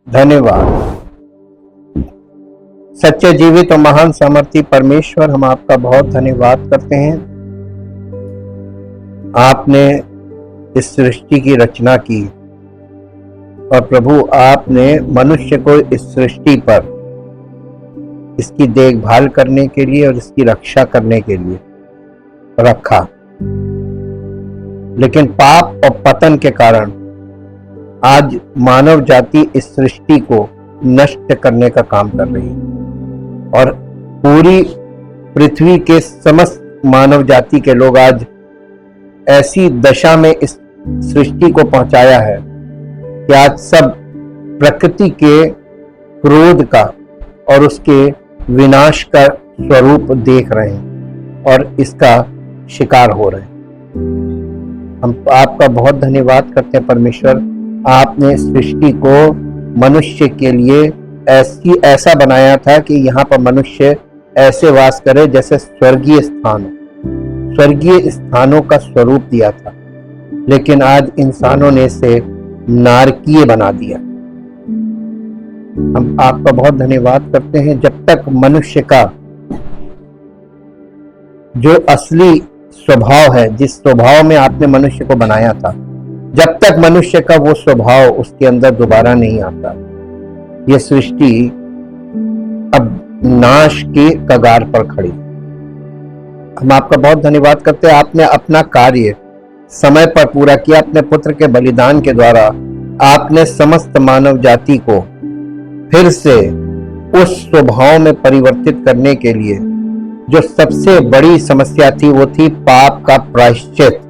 धन्यवाद। सच्चे जीवित और महान सामर्थी परमेश्वर, हम आपका बहुत धन्यवाद करते हैं। आपने इस सृष्टि की रचना की और प्रभु आपने मनुष्य को इस सृष्टि पर इसकी देखभाल करने के लिए और इसकी रक्षा करने के लिए रखा, लेकिन पाप और पतन के कारण आज मानव जाति इस सृष्टि को नष्ट करने का काम कर रही है और पूरी पृथ्वी के समस्त मानव जाति के लोग आज ऐसी दशा में इस सृष्टि को पहुंचाया है कि आज सब प्रकृति के क्रोध का और उसके विनाश का स्वरूप देख रहे हैं और इसका शिकार हो रहे हैं। हम आपका बहुत धन्यवाद करते हैं परमेश्वर। आपने सृष्टि को मनुष्य के लिए ऐसा बनाया था कि यहाँ पर मनुष्य ऐसे वास करे जैसे स्वर्गीय स्थानों का स्वरूप दिया था, लेकिन आज इंसानों ने इसे नारकीय बना दिया। हम आपका बहुत धन्यवाद करते हैं। जब तक मनुष्य का जो असली स्वभाव है, जिस स्वभाव में आपने मनुष्य को बनाया था, जब तक मनुष्य का वो स्वभाव उसके अंदर दोबारा नहीं आता, यह सृष्टि अब नाश के कगार पर खड़ी। हम आपका बहुत धन्यवाद करते हैं। आपने अपना कार्य समय पर पूरा किया। अपने पुत्र के बलिदान के द्वारा आपने समस्त मानव जाति को फिर से उस स्वभाव में परिवर्तित करने के लिए जो सबसे बड़ी समस्या थी, वो थी पाप का प्रायश्चित,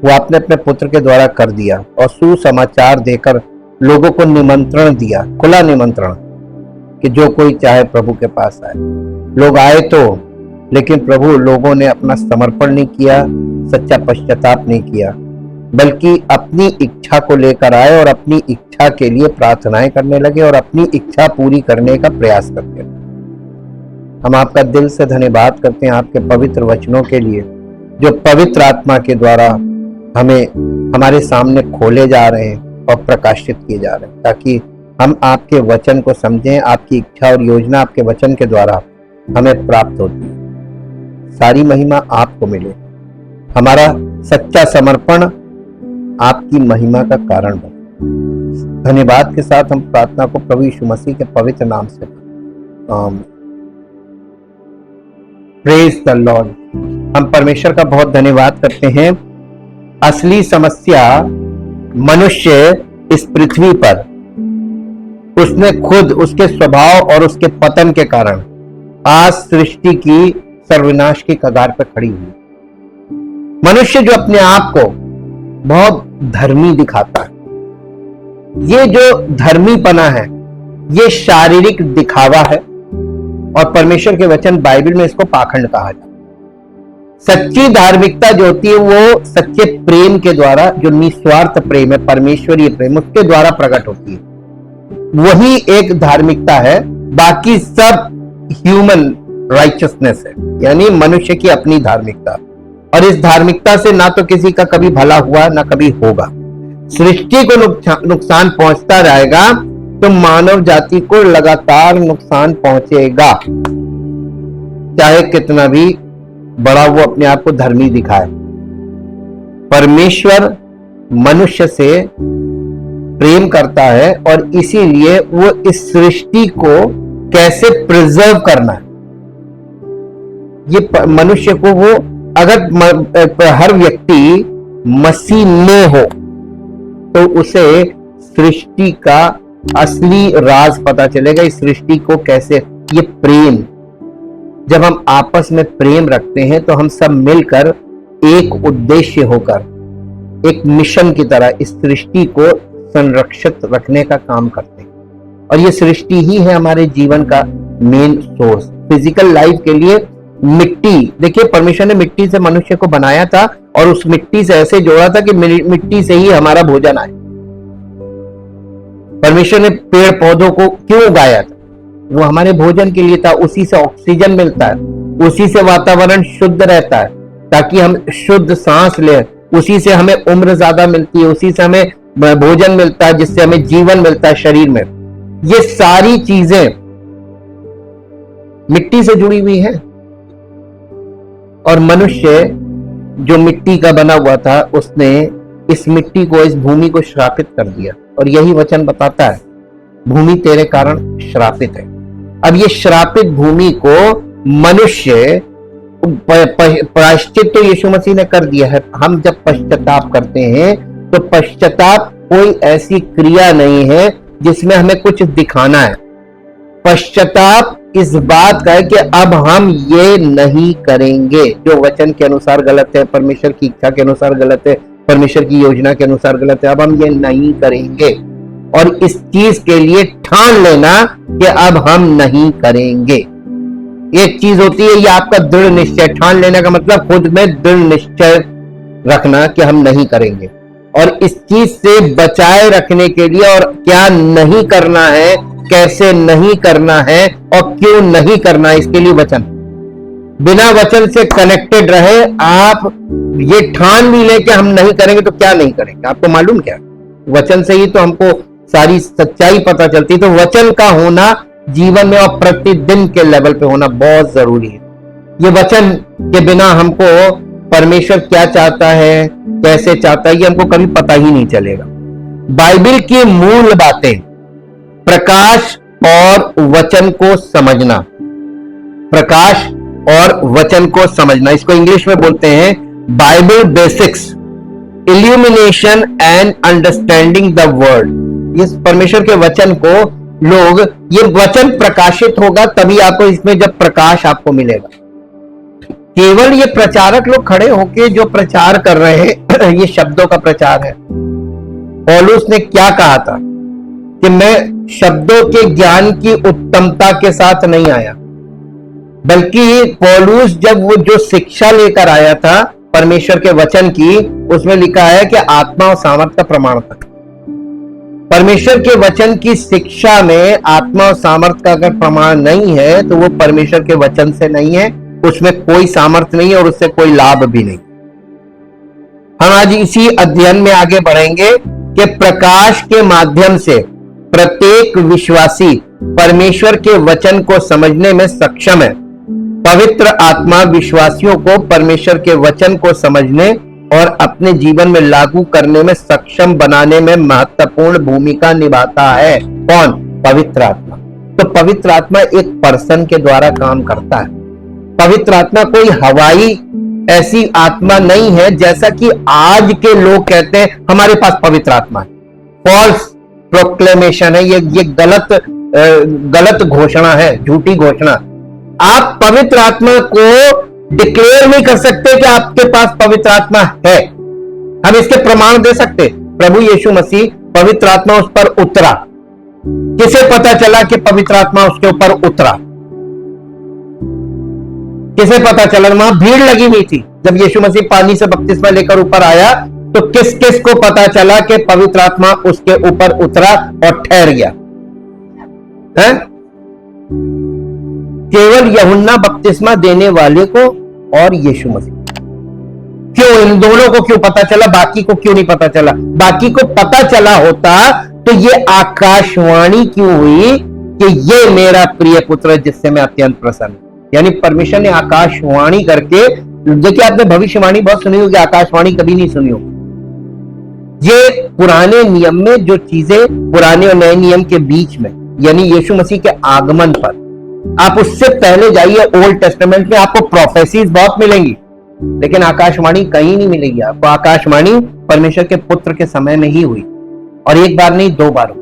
वो आपने अपने पुत्र के द्वारा कर दिया और सुसमाचार देकर लोगों को निमंत्रण दिया, खुला निमंत्रण, कि जो कोई चाहे प्रभु के पास आए। लोग आए तो, लेकिन प्रभु लोगों ने अपना समर्पण नहीं किया, सच्चा पश्चाताप नहीं किया, बल्कि अपनी इच्छा को लेकर आए और अपनी इच्छा के लिए प्रार्थनाएं करने लगे और अपनी इच्छा पूरी करने का प्रयास करते हैं। हम आपका दिल से धन्यवाद करते हैं आपके पवित्र वचनों के लिए, जो पवित्र आत्मा के द्वारा हमें हमारे सामने खोले जा रहे हैं और प्रकाशित किए जा रहे हैं, ताकि हम आपके वचन को समझें। आपकी इच्छा और योजना आपके वचन के द्वारा हमें प्राप्त होती है। सारी महिमा आपको मिले। हमारा सच्चा समर्पण आपकी महिमा का कारण बने। धन्यवाद के साथ हम प्रार्थना को प्रभु यीशु मसीह के पवित्र नाम से प्रेज द लॉर्ड। हम परमेश्वर का बहुत धन्यवाद करते हैं। असली समस्या मनुष्य इस पृथ्वी पर उसने खुद, उसके स्वभाव और उसके पतन के कारण आज सृष्टि की सर्वनाश की कगार पर खड़ी हुई। मनुष्य जो अपने आप को बहुत धर्मी दिखाता है, ये जो धर्मीपना है ये शारीरिक दिखावा है और परमेश्वर के वचन बाइबल में इसको पाखंड कहा जाता है। सच्ची धार्मिकता जो होती है वो सच्चे प्रेम के द्वारा, जो निस्वार्थ प्रेम है, परमेश्वरीय प्रेम, उसके द्वारा प्रकट होती है। वही एक धार्मिकता है। बाकी सब ह्यूमन राइचियसनेस है, यानी मनुष्य की अपनी धार्मिकता, और इस धार्मिकता से ना तो किसी का कभी भला हुआ ना कभी होगा। सृष्टि को नुकसान पहुंचता रहेगा तो मानव जाति को लगातार नुकसान पहुंचेगा, चाहे कितना भी बड़ा वो अपने आप को धर्मी दिखाए। परमेश्वर मनुष्य से प्रेम करता है और इसीलिए वो इस सृष्टि को कैसे प्रिजर्व करना है, ये मनुष्य को, वो अगर हर व्यक्ति मसीह में हो तो उसे सृष्टि का असली राज पता चलेगा। इस सृष्टि को कैसे, ये प्रेम, जब हम आपस में प्रेम रखते हैं तो हम सब मिलकर एक उद्देश्य होकर एक मिशन की तरह इस सृष्टि को संरक्षित रखने का काम करते हैं। और ये सृष्टि ही है हमारे जीवन का मेन सोर्स। फिजिकल लाइफ के लिए मिट्टी, देखिए परमेश्वर ने मिट्टी से मनुष्य को बनाया था और उस मिट्टी से ऐसे जोड़ा था कि मिट्टी से ही हमारा भोजन आए। परमेश्वर ने पेड़ पौधों को क्यों उगाया था? वो हमारे भोजन के लिए था। उसी से ऑक्सीजन मिलता है, उसी से वातावरण शुद्ध रहता है ताकि हम शुद्ध सांस लें, उसी से हमें उम्र ज्यादा मिलती है, उसी से हमें भोजन मिलता है, जिससे हमें जीवन मिलता है शरीर में, ये सारी चीजें मिट्टी से जुड़ी हुई है। और मनुष्य जो मिट्टी का बना हुआ था, उसने इस मिट्टी को, इस भूमि को श्रापित कर दिया। और यही वचन बताता है, भूमि तेरे कारण श्रापित है। अब ये श्रापित भूमि को मनुष्य, प्रायश्चित तो यीशु मसीह ने कर दिया है। हम जब पश्चाताप करते हैं तो पश्चाताप कोई ऐसी क्रिया नहीं है जिसमें हमें कुछ दिखाना है। पश्चाताप इस बात का है कि अब हम ये नहीं करेंगे जो वचन के अनुसार गलत है, परमेश्वर की इच्छा के अनुसार गलत है, परमेश्वर की योजना के अनुसार गलत है। अब हम ये नहीं करेंगे। और इस चीज के लिए ठान लेना कि अब हम नहीं करेंगे। एक चीज होती है, ये आपका दृढ़ निश्चय। ठान लेने का मतलब खुद में दृढ़ निश्चय रखना कि हम नहीं करेंगे। और इस चीज से बचाए रखने के लिए, और क्या नहीं करना है, कैसे नहीं करना है और क्यों नहीं करना है, इसके लिए वचन। बिना वचन से कनेक्टेड रहे, आप ये ठान भी ले कि हम नहीं करेंगे तो क्या नहीं करेंगे। आपको मालूम क्या, वचन से ही तो हमको सारी सच्चाई पता चलती। तो वचन का होना जीवन में और प्रतिदिन के लेवल पे होना बहुत जरूरी है। ये वचन के बिना हमको परमेश्वर क्या चाहता है, कैसे चाहता है, ये हमको कभी पता ही नहीं चलेगा। बाइबल की मूल बातें, प्रकाश और वचन को समझना, प्रकाश और वचन को समझना, इसको इंग्लिश में बोलते हैं Bible basics, illumination and understanding the word. इस परमेश्वर के वचन को लोग, ये वचन प्रकाशित होगा तभी आपको इसमें जब प्रकाश आपको मिलेगा। केवल ये प्रचारक लोग खड़े होके जो प्रचार कर रहे हैं ये शब्दों का प्रचार है। पौलुस ने क्या कहा था कि मैं शब्दों के ज्ञान की उत्तमता के साथ नहीं आया, बल्कि पौलुस जब वो जो शिक्षा लेकर आया था परमेश्वर के वचन की, उसमें लिखा है कि आत्मा और सामर्थ का प्रमाण था। परमेश्वर के वचन की शिक्षा में आत्मा और सामर्थ का अगर प्रमाण नहीं है तो वो परमेश्वर के वचन से नहीं है, उसमें कोई सामर्थ नहीं है और उससे कोई लाभ भी नहीं। हम आज इसी अध्ययन में आगे बढ़ेंगे कि प्रकाश के माध्यम से प्रत्येक विश्वासी परमेश्वर के वचन को समझने में सक्षम है। पवित्र आत्मा विश्वासियों को परमेश्वर के वचन को समझने और अपने जीवन में लागू करने में सक्षम बनाने में महत्वपूर्ण भूमिका निभाता है। कौन? पवित्र आत्मा। तो पवित्र आत्मा एक पर्सन के द्वारा काम करता है। पवित्र आत्मा कोई हवाई ऐसी आत्मा नहीं है जैसा कि आज के लोग कहते हैं हमारे पास पवित्र आत्मा है। फॉल्स प्रोक्लेमेशन है, ये गलत घोषणा है, झूठी घोषणा। आप पवित्र आत्मा को डिक्लेयर नहीं कर सकते कि आपके पास पवित्र आत्मा है। हम इसके प्रमाण दे सकते। प्रभु यीशु मसीह, पवित्र आत्मा उस पर उतरा। किसे पता चला कि पवित्र आत्मा उसके ऊपर उतरा? किसे पता चला? वहां भीड़ लगी हुई थी। जब यीशु मसीह पानी से बपतिस्मा लेकर ऊपर आया तो किस किस को पता चला कि पवित्र आत्मा उसके ऊपर उतरा और ठहर गया? है? केवल यूहन्ना बपतिस्मा देने वाले को और यीशु मसीह। क्यों? इन दोनों को क्यों पता चला, बाकी को क्यों नहीं पता चला? बाकी को पता चला होता तो ये आकाशवाणी क्यों हुई कि ये मेरा प्रिय पुत्र है जिससे मैं अत्यंत प्रसन्न। यानी परमेश्वर ने आकाशवाणी करके, देखिए आपने भविष्यवाणी बहुत सुनी होगी, आकाशवाणी कभी नहीं सुनी होगी। ये पुराने नियम में जो चीजें, पुराने और नए नियम के बीच में, यानी यीशु मसीह के आगमन पर, आप उससे पहले जाइए ओल्ड टेस्टामेंट में, आपको प्रोफेसीज बहुत मिलेंगी, लेकिन आकाशवाणी कहीं नहीं मिलेगी आपको। आकाशवाणी परमेश्वर के पुत्र के समय में ही हुई, और एक बार नहीं, दो बार हुई।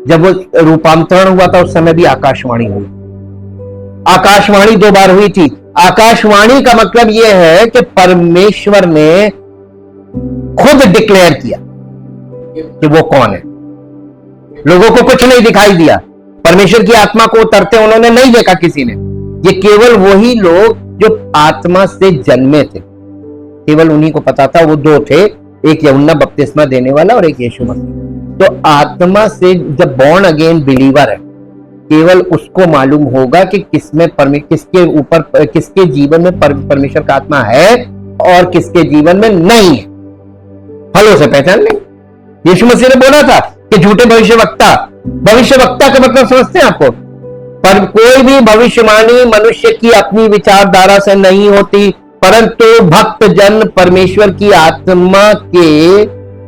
जब वो रूपांतरण हुआ था उस समय भी आकाशवाणी हुई। आकाशवाणी दो बार हुई थी। आकाशवाणी का मतलब यह है कि परमेश्वर ने खुद डिक्लेयर किया कि वो कौन है। लोगों को कुछ नहीं दिखाई दिया। परमेश्वर की आत्मा को उतरते उन्होंने नहीं देखा किसी ने। ये केवल वही लोग जो आत्मा से जन्मे थे, केवल उन्हीं को पता था। वो दो थे, एक यूहन्ना बपतिस्मा देने वाला और एक यीशु मसीह। तो आत्मा से जब बॉर्न अगेन बिलीवर है, केवल उसको मालूम होगा कि किसमें किसके ऊपर, किसके जीवन में परमेश्वर का आत्मा है और किसके जीवन में नहीं है। फलों से पहचान लें। यीशु मसीह ने बोला था कि झूठे भविष्यवक्ता, भविष्यवक्ता का मतलब समझते हैं आपको? पर कोई भी भविष्यवाणी मनुष्य की अपनी विचारधारा से नहीं होती, परंतु भक्त जन परमेश्वर की आत्मा के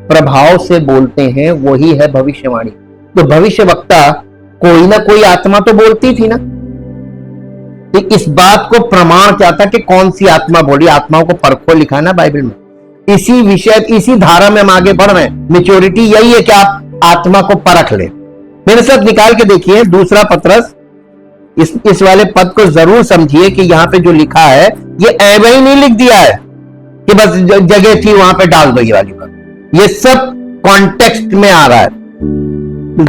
प्रभाव से बोलते हैं, वही है भविष्यवाणी। तो भविष्यवक्ता कोई ना कोई आत्मा तो बोलती थी ना। तो इस बात को प्रमाण क्या था कि कौन सी आत्मा बोली? आत्माओं को परखो लिखा है ना बाइबल में। इसी विषय, इसी धारा में हम आगे बढ़ रहे हैं। मैच्योरिटी यही है कि आप आत्मा को परख ले। मेरे साथ निकाल के देखिए दूसरा पत्रस, इस वाले पद को जरूर समझिए कि यहां पे जो लिखा है ये ऐसे ही नहीं लिख दिया है कि बस जगह थी वहां पे डाल दो ये वाली बात। ये सब कॉन्टेक्स्ट में आ रहा है।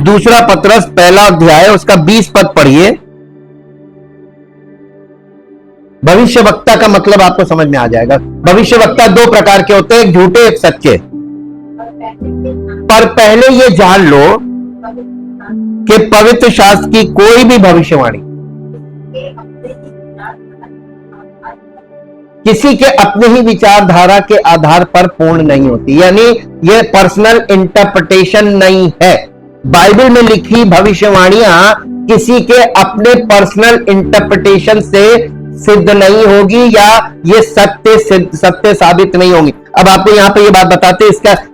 दूसरा पत्रस पहला अध्याय उसका 20 पद पढ़िए। भविष्यवक्ता का मतलब आपको समझ में आ जाएगा। भविष्यवक्ता दो प्रकार के होते हैं, एक झूठे एक सच्चे। पर पहले ये जान लो कि पवित्र शास्त्र की कोई भी भविष्यवाणी किसी के अपने ही विचारधारा के आधार पर पूर्ण नहीं होती, यानी यह पर्सनल इंटरप्रिटेशन नहीं है। बाइबल में लिखी भविष्यवाणियां किसी के अपने पर्सनल इंटरप्रिटेशन से सिद्ध नहीं होगी या ये सत्य साबित नहीं होंगी। अब आपको यहां पे ये बात बताते हैं,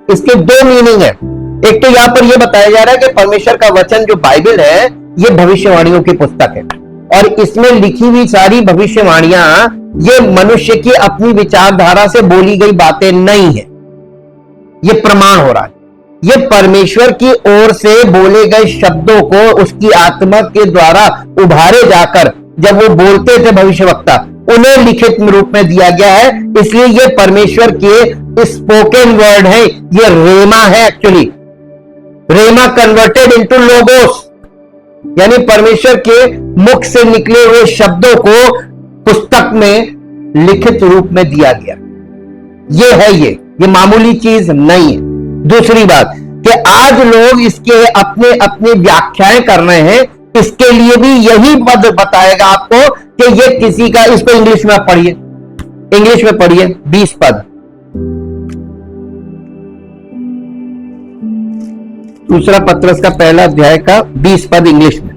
इसके दो मीनिंग है। एक तो यहां पर यह बताया जा रहा है कि परमेश्वर का वचन जो बाइबल है ये भविष्यवाणियों की पुस्तक है, और इसमें लिखी हुई सारी भविष्यवाणियां ये मनुष्य की अपनी विचारधारा से बोली गई बातें नहीं है। ये प्रमाण हो रहा है, ये परमेश्वर की ओर से बोले गए शब्दों को उसकी आत्मा के द्वारा उभारे जाकर जब वो बोलते थे भविष्यवक्ता, उन्हें लिखित रूप में दिया गया है। इसलिए ये परमेश्वर के स्पोकन वर्ड है, ये रेमा है। एक्चुअली रेमा कन्वर्टेड इनटू लोगोस, यानी परमेश्वर के मुख से निकले हुए शब्दों को पुस्तक में लिखित रूप में दिया गया। ये है, ये मामूली चीज नहीं है। दूसरी बात कि आज लोग इसके अपने अपने व्याख्याएं कर रहे हैं, इसके लिए भी यही पद बताएगा आपको कि ये किसी का, इसको इंग्लिश में पढ़िए, इंग्लिश में पढ़िए 20 पद। दूसरा पत्रस का पहला अध्याय का 20 पद इंग्लिश में।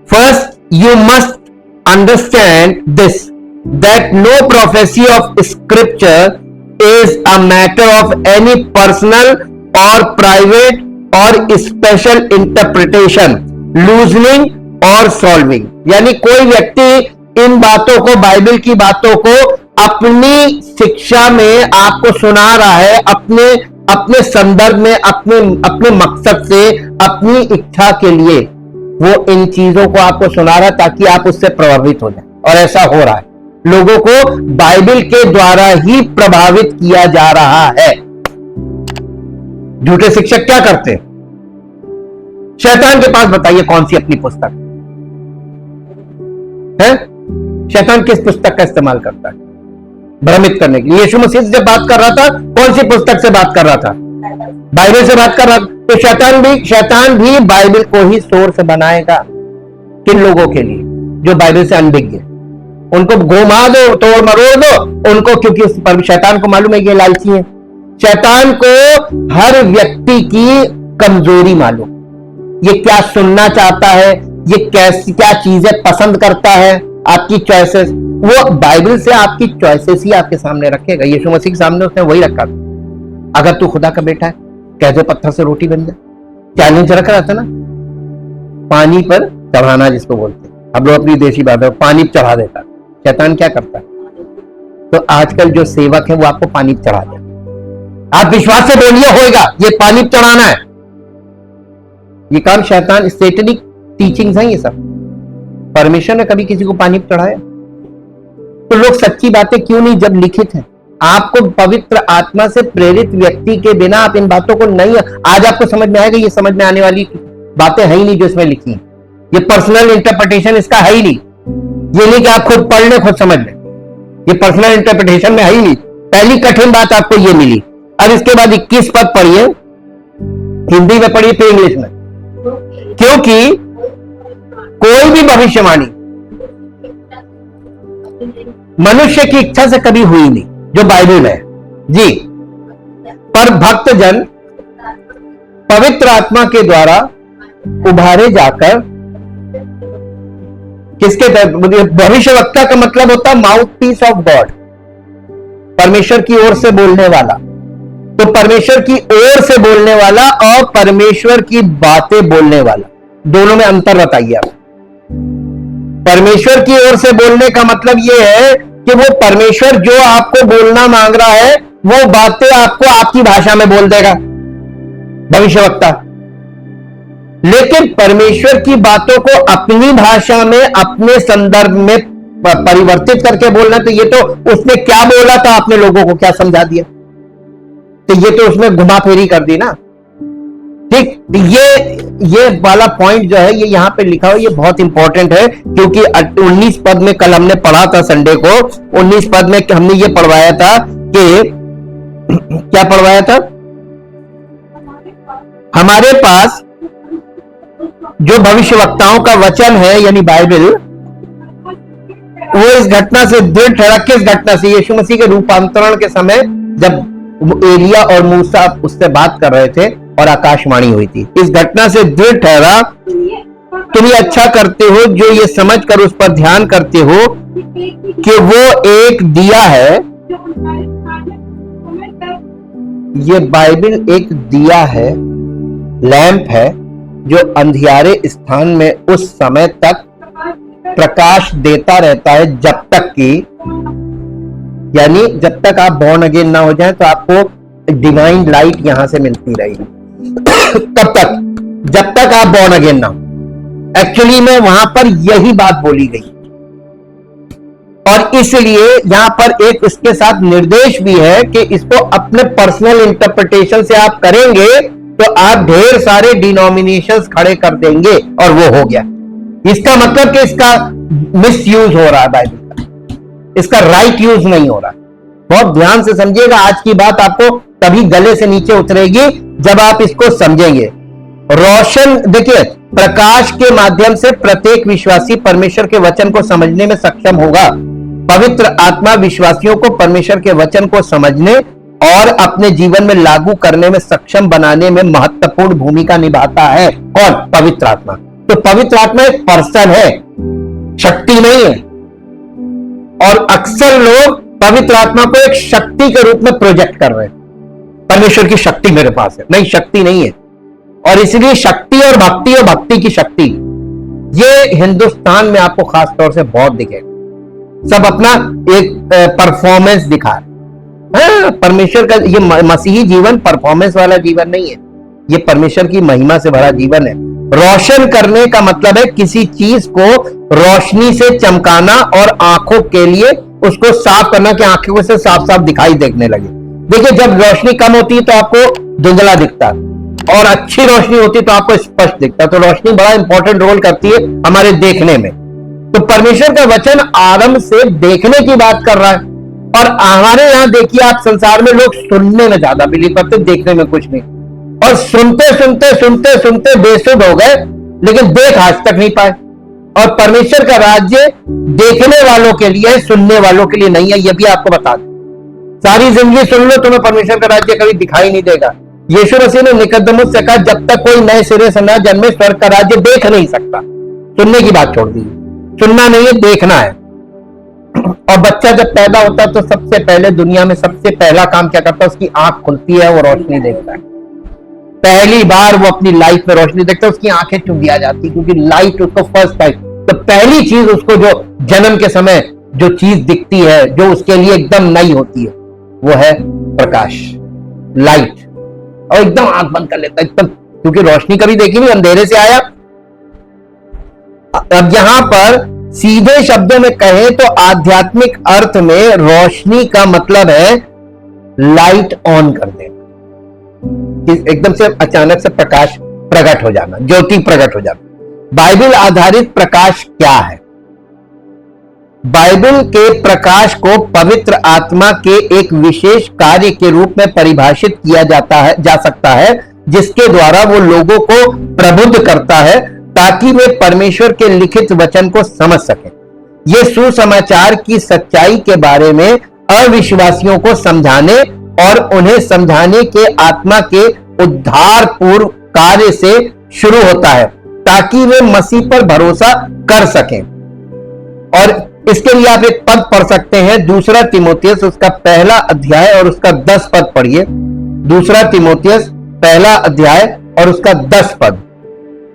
First you must understand this that no prophecy of scripture is a matter of any personal or private or special interpretation, loosening or solving। यानी कोई व्यक्ति इन बातों को, बाइबल की बातों को अपनी शिक्षा में आपको सुना रहा है, अपने संदर्भ में, अपने मकसद से, अपनी इच्छा के लिए वो इन चीजों को आपको सुना रहा है ताकि आप उससे प्रभावित हो जाए। और ऐसा हो रहा है, लोगों को बाइबल के द्वारा ही प्रभावित किया जा रहा है। झूठे शिक्षक क्या करते हैं? शैतान के पास बताइए कौन सी अपनी पुस्तक है? शैतान किस पुस्तक का इस्तेमाल करता है भ्रमित करने के लिए? यीशु मसीह से जब बात कर रहा था, कौन सी पुस्तक से बात कर रहा था? बाइबल से बात कर रहा था। तो शैतान भी बाइबल को ही सोर्स बनाएगा। किन लोगों के लिए? जो बाइबल से अनभिज्ञ, उनको घुमा दो, तोड़ मरोड़ दो उनको, क्योंकि शैतान को मालूम है ये लालची है। शैतान को हर व्यक्ति की कमजोरी मालूम, ये क्या सुनना चाहता है, ये क्या चीजें पसंद करता है, आपकी चॉइसेस। वो बाइबल से आपकी चॉइसेस ही आपके सामने रखेगा। यीशु मसीह के सामने उसने वही रखा था। अगर तू खुदा का बेटा है कह दो पत्थर से रोटी बन जाए। चैलेंज रखा था ना, पानी पर चढ़ाना जिसको बोलते हैं, अब लोग अपनी देशी बात है, पानी पर चढ़ा देता। शैतान क्या करता है? तो आजकल जो सेवक है वो आपको पानी पर चढ़ा देता। आप विश्वास से बोलिए होएगा, ये पानी पर चढ़ाना है। ये काम शैतान, सैटेनिक टीचिंग्स हैं ये सब। परमेश्वर ने कभी किसी को पानी पर चढ़ाया? तो लोग सच्ची बातें क्यों नहीं, जब लिखित है। आपको पवित्र आत्मा से प्रेरित व्यक्ति के बिना आप इन बातों को नहीं, आज आपको समझ में आएगा। ये समझ में आने वाली बातें है ही नहीं जो इसमें लिखी। ये पर्सनल इंटरप्रिटेशन इसका है ही नहीं। ये नहीं कि आप खुद पढ़ लें खुद समझ लें, ये पर्सनल इंटरप्रिटेशन में है ही नहीं। पहली कठिन बात आपको ये मिली। अब इसके बाद 21 पद पढ़िए, हिंदी में पढ़िए फिर इंग्लिश में। क्योंकि कोई भी भविष्यवाणी मनुष्य की इच्छा से कभी हुई नहीं जो बाइबल में है। जी, पर भक्तजन पवित्र आत्मा के द्वारा उभारे जाकर किसके भविष्यवक्ता का मतलब होता है माउथ पीस ऑफ गॉड, परमेश्वर की ओर से बोलने वाला। तो परमेश्वर की ओर से बोलने वाला और परमेश्वर की बातें बोलने वाला, दोनों में अंतर बताइए आप। परमेश्वर की ओर से बोलने का मतलब यह है कि वो परमेश्वर जो आपको बोलना मांग रहा है वो बातें आपको आपकी भाषा में बोल देगा, भविष्यवक्ता। लेकिन परमेश्वर की बातों को अपनी भाषा में अपने संदर्भ में परिवर्तित करके बोलना, तो ये तो उसने क्या बोला था आपने लोगों को क्या समझा दिया, तो ये तो उसमें घुमा फेरी कर दी ना। ठीक, ये वाला पॉइंट जो है ये यहां पे लिखा हो, ये बहुत इंपॉर्टेंट है, क्योंकि 19 पद में कल हमने पढ़ा था संडे को, 19 पद में हमने ये पढ़वाया था कि क्या पढ़वाया था, हमारे पास जो भविष्यवक्ताओं का वचन है यानी बाइबल, वो इस घटना से दृढ़ ठहरा। किस घटना से? यीशु मसीह के रूपांतरण के समय जब एलिया और मूसा उससे बात कर रहे थे और आकाशवाणी हुई थी। इस घटना से दृढ़ ठहरा, तुम ये अच्छा करते हो जो ये समझकर उस पर ध्यान करते हो कि वो एक दिया है। ये बाइबल एक दिया है, लैंप है, जो अंधियारे स्थान में उस समय तक प्रकाश देता रहता है जब तक कि, यानी जब तक आप बॉर्न अगेन ना हो जाएं तो आपको डिवाइन लाइट यहां से मिलती रहेगी। कब तक? जब तक आप बॉर्न अगेन ना हो। एक्चुअली में वहां पर यही बात बोली गई और इसलिए यहां पर एक इसके साथ निर्देश भी है कि इसको अपने पर्सनल इंटरप्रिटेशन से आप करेंगे तो आप ढेर सारे डिनोमिनेशंस खड़े कर देंगे और वो हो गया। इसका मतलब कि इसका मिस यूज हो रहा है बाइबल का, इसका राइट यूज नहीं हो रहा। बहुत ध्यान से समझिएगा, आज की बात आपको तभी गले से नीचे उतरेगी जब आप इसको समझेंगे। रोशन, देखिए, प्रकाश के माध्यम से प्रत्येक विश्वासी परमेश्वर के वचन को समझने में सक्षम होगा। पवित्र आत्मा विश्वासियों को परमेश्वर के वचन को समझने और अपने जीवन में लागू करने में सक्षम बनाने में महत्वपूर्ण भूमिका निभाता है। कौन? पवित्र आत्मा। तो पवित्र आत्मा एक पर्सन है, शक्ति नहीं है। और अक्सर लोग पवित्र आत्मा को एक शक्ति के रूप में प्रोजेक्ट कर रहे हैं। परमेश्वर की शक्ति मेरे पास है, नहीं, शक्ति नहीं है। और इसलिए शक्ति और भक्ति की शक्ति ये हिंदुस्तान में आपको खास तौर से बहुत दिखेगा। सब अपना एक परफॉर्मेंस दिखा रहे। परमेश्वर का ये मसीही जीवन परफॉर्मेंस वाला जीवन नहीं है, ये परमेश्वर की महिमा से भरा जीवन है। रोशन करने का मतलब है किसी चीज को रोशनी से चमकाना और आंखों के लिए उसको साफ करना कि आंखों से साफ साफ दिखाई देखने लगे। देखिए, जब रोशनी कम होती है तो आपको धुंधला दिखता है और अच्छी रोशनी होती है तो आपको स्पष्ट दिखता है। तो रोशनी बड़ा इंपॉर्टेंट रोल करती है हमारे देखने में। तो परमेश्वर का वचन आरंभ से देखने की बात कर रहा है। और हमारे यहां देखिए, आप संसार में लोग सुनने में ज्यादा बिलीव करते, देखने में कुछ नहीं। और सुनते सुनते सुनते सुनते बेसुध हो गए, लेकिन देख आज तक नहीं पाए। और परमेश्वर का राज्य देखने वालों के लिए है, सुनने वालों के लिए नहीं है। यह भी आपको बता दें, सारी जिंदगी सुन लो, तुम्हें परमेश्वर का राज्य कभी दिखाई नहीं देगा। यीशु मसीह ने निकोदेमुस से कहा, जब तक कोई नए सिरे से न जन्मे स्वर्ग का राज्य देख नहीं सकता। सुनने की बात छोड़ दी, सुनना नहीं है, देखना है। और बच्चा जब पैदा होता है तो सबसे पहले दुनिया में सबसे पहला काम क्या करता है? उसकी आंख खुलती है, वो रोशनी देखता है। पहली बार वो अपनी लाइफ में रोशनी देखता है, उसकी आंखें चुंधिया जाती, क्योंकि लाइट उसको फर्स्ट टाइम। तो पहली चीज उसको जो जन्म के समय जो चीज दिखती है, जो उसके लिए एकदम नई होती है, वो है प्रकाश, लाइट। और एकदम आंख बंद कर लेता है एकदम, क्योंकि रोशनी कभी देखी नहीं, अंधेरे से आया। अब यहां पर सीधे शब्दों में कहें तो आध्यात्मिक अर्थ में रोशनी का मतलब है लाइट ऑन कर देना, एकदम से अचानक से प्रकाश प्रकट हो जाना, ज्योति प्रकट हो जाना। बाइबल आधारित प्रकाश क्या है? बाइबल के प्रकाश को पवित्र आत्मा के एक विशेष कार्य के रूप में परिभाषित किया जा सकता है, जिसके द्वारा वो लोगों को प्रबुद्ध करता है ताकि वे परमेश्वर के लिखित वचन को समझ सकें। ये सुसमाचार की सच्चाई के बारे में अविश्वासियों को समझाने और उन्हें समझाने के आत्मा के उद्धार पूर्व कार्य से शुरू होता है, ताकि वे मसीह पर भरोसा कर सकें। और इसके लिए आप एक पद पढ़ सकते हैं, 2 तीमुथियुस उसका 1 अध्याय और उसका 10 पद पढ़िए। 2 तीमुथियुस 1 अध्याय और उसका 10 पद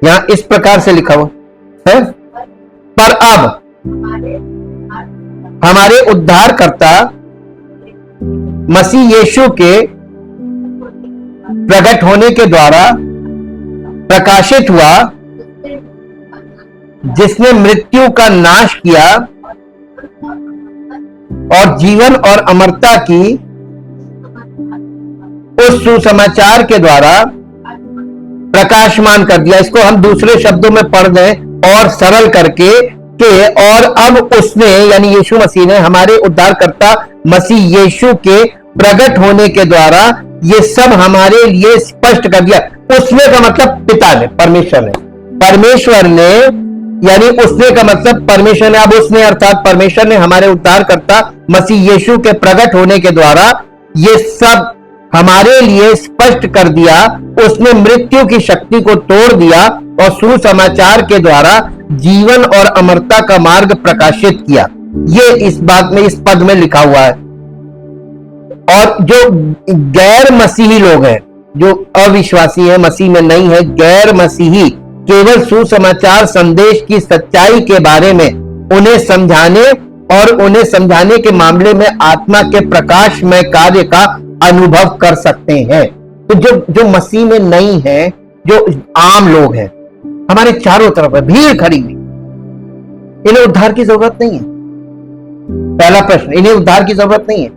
यहां इस प्रकार से लिखा हुआ है, पर अब हमारे उद्धारकर्ता मसीह यीशु के प्रकट होने के द्वारा प्रकाशित हुआ, जिसने मृत्यु का नाश किया और जीवन और अमरता की उस सुसमाचार के द्वारा प्रकाशमान कर दिया। इसको हम दूसरे शब्दों में पढ़ दें और सरल करके के और अब उसने यानी यीशु मसीह ने हमारे उद्धारकर्ता मसीह यीशु के प्रकट होने के द्वारा ये सब हमारे लिए स्पष्ट कर दिया। उसने का मतलब पिता ने, परमेश्वर ने यानी उसने का मतलब परमेश्वर ने, अब उसने अर्थात परमेश्वर ने हमारे उद्धारकर्ता मसीह यीशु के प्रकट होने के द्वारा ये सब हमारे लिए स्पष्ट कर दिया। उसने मृत्यु की शक्ति को तोड़ दिया और सुसमाचार के द्वारा जीवन और अमरता का मार्ग प्रकाशित किया। ये इस बात में, इस पद में लिखा हुआ है। और जो गैर मसीही लोग हैं, जो अविश्वासी है, मसीह में नहीं है, गैर मसीही केवल सुसमाचार संदेश की सच्चाई के बारे में उन्हें समझाने और उन्हें समझाने के मामले में आत्मा के प्रकाशमय कार्य का अनुभव कर सकते हैं। तो जो मसीह में नहीं है, जो आम लोग हैं, हमारे चारों तरफ है, भीड़ खड़ी हुई, इन्हें उद्धार की जरूरत नहीं है। पहला प्रश्न, इन्हें उद्धार की जरूरत नहीं है।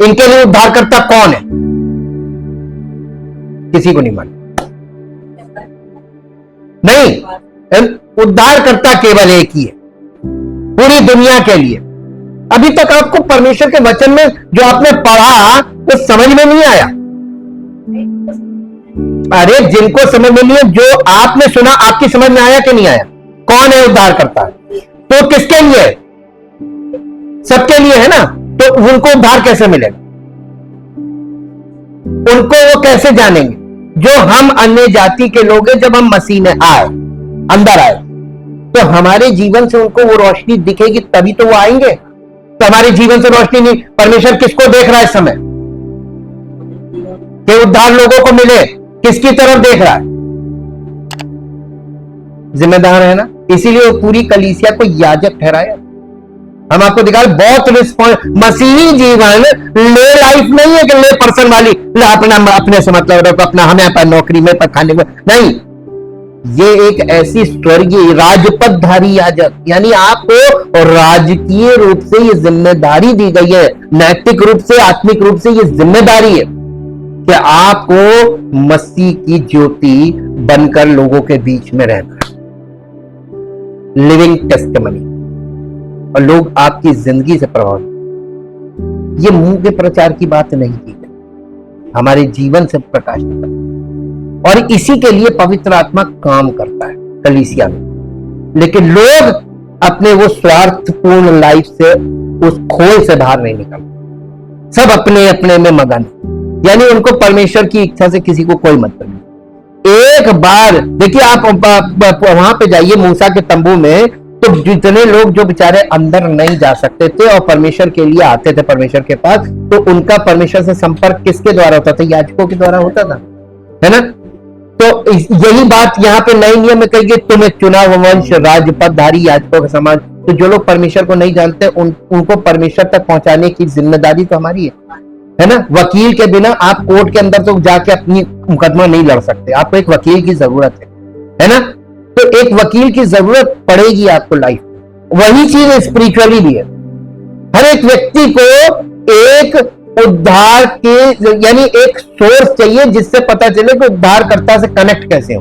इनके लिए उद्धारकर्ता कौन है? किसी को नहीं मालूम। नहीं, उद्धारकर्ता केवल एक ही है पूरी दुनिया के लिए। अभी तक आपको परमेश्वर के वचन में जो आपने पढ़ा वो समझ में नहीं आया। अरे जिनको समझ में नहीं है, जो आपने सुना आपकी समझ में आया कि नहीं आया? कौन है उद्धारकर्ता? तो किसके लिए है? सबके लिए है ना। तो उनको उद्धार कैसे मिलेगा? उनको वो कैसे जानेंगे? जो हम अन्य जाति के लोग हैं, जब हम मसीह में आए, अंदर आए, तो हमारे जीवन से उनको वो रोशनी दिखेगी, तभी तो वो आएंगे। तो हमारे जीवन से रोशनी नहीं, परमेश्वर किसको देख रहा है इस समय कि उद्धार लोगों को मिले? किसकी तरफ देख रहा है? जिम्मेदार है ना। इसीलिए वो पूरी कलीसिया को याजक ठहराया। हम आपको दिखा बहुत मसीही जीवन ले लाइफ नहीं है कि ले पर्सन वाली, अपना अपने से मतलब अपना हमें पर नौकरी में पर खाने में नहीं। ये एक ऐसी स्वर्गीय राजपदधारी याजक, यानी आपको राजकीय रूप से ये जिम्मेदारी दी गई है, नैतिक रूप से, आत्मिक रूप से ये जिम्मेदारी है कि आपको मसीह की ज्योति बनकर लोगों के बीच में रहना है, लिविंग टेस्टिमनी, और लोग आपकी जिंदगी से प्रभावित। ये मुंह के प्रचार की बात नहीं की गई, हमारे जीवन से प्रकाश निकलता है। और इसी के लिए पवित्र आत्मा काम करता है कलीसिया में। लेकिन लोग अपने वो स्वार्थपूर्ण लाइफ से, उस खोल से बाहर नहीं निकलते। सब अपने अपने में मगन, यानी उनको परमेश्वर की इच्छा से किसी को कोई मतलब नहीं। एक बार देखिए, आप वहां पे जाइए मूसा के तंबू में, तो जितने लोग जो बेचारे अंदर नहीं जा सकते थे और परमेश्वर के लिए आते थे परमेश्वर के पास, तो उनका परमेश्वर से संपर्क किसके द्वारा होता था? याजकों के द्वारा होता था, है ना। तो यही बात यहाँ पे नए नियम में कही गई, तुम्हें चुना वंश राजपदधारी याजकों के समान। तो जो लोग परमेश्वर को नहीं जानते उनको परमेश्वर तक पहुंचाने की जिम्मेदारी तो हमारी है ना। वकील के बिना आप कोर्ट के अंदर तो जाके अपनी मुकदमा नहीं लड़ सकते, आपको एक वकील की जरूरत है ना। तो एक वकील की जरूरत पड़ेगी आपको लाइफ में। वही चीज स्पिरिचुअली भी है। हर एक व्यक्ति को एक उद्धार के यानी एक सोर्स चाहिए जिससे पता चले कि उद्धारकर्ता से कनेक्ट कैसे हो।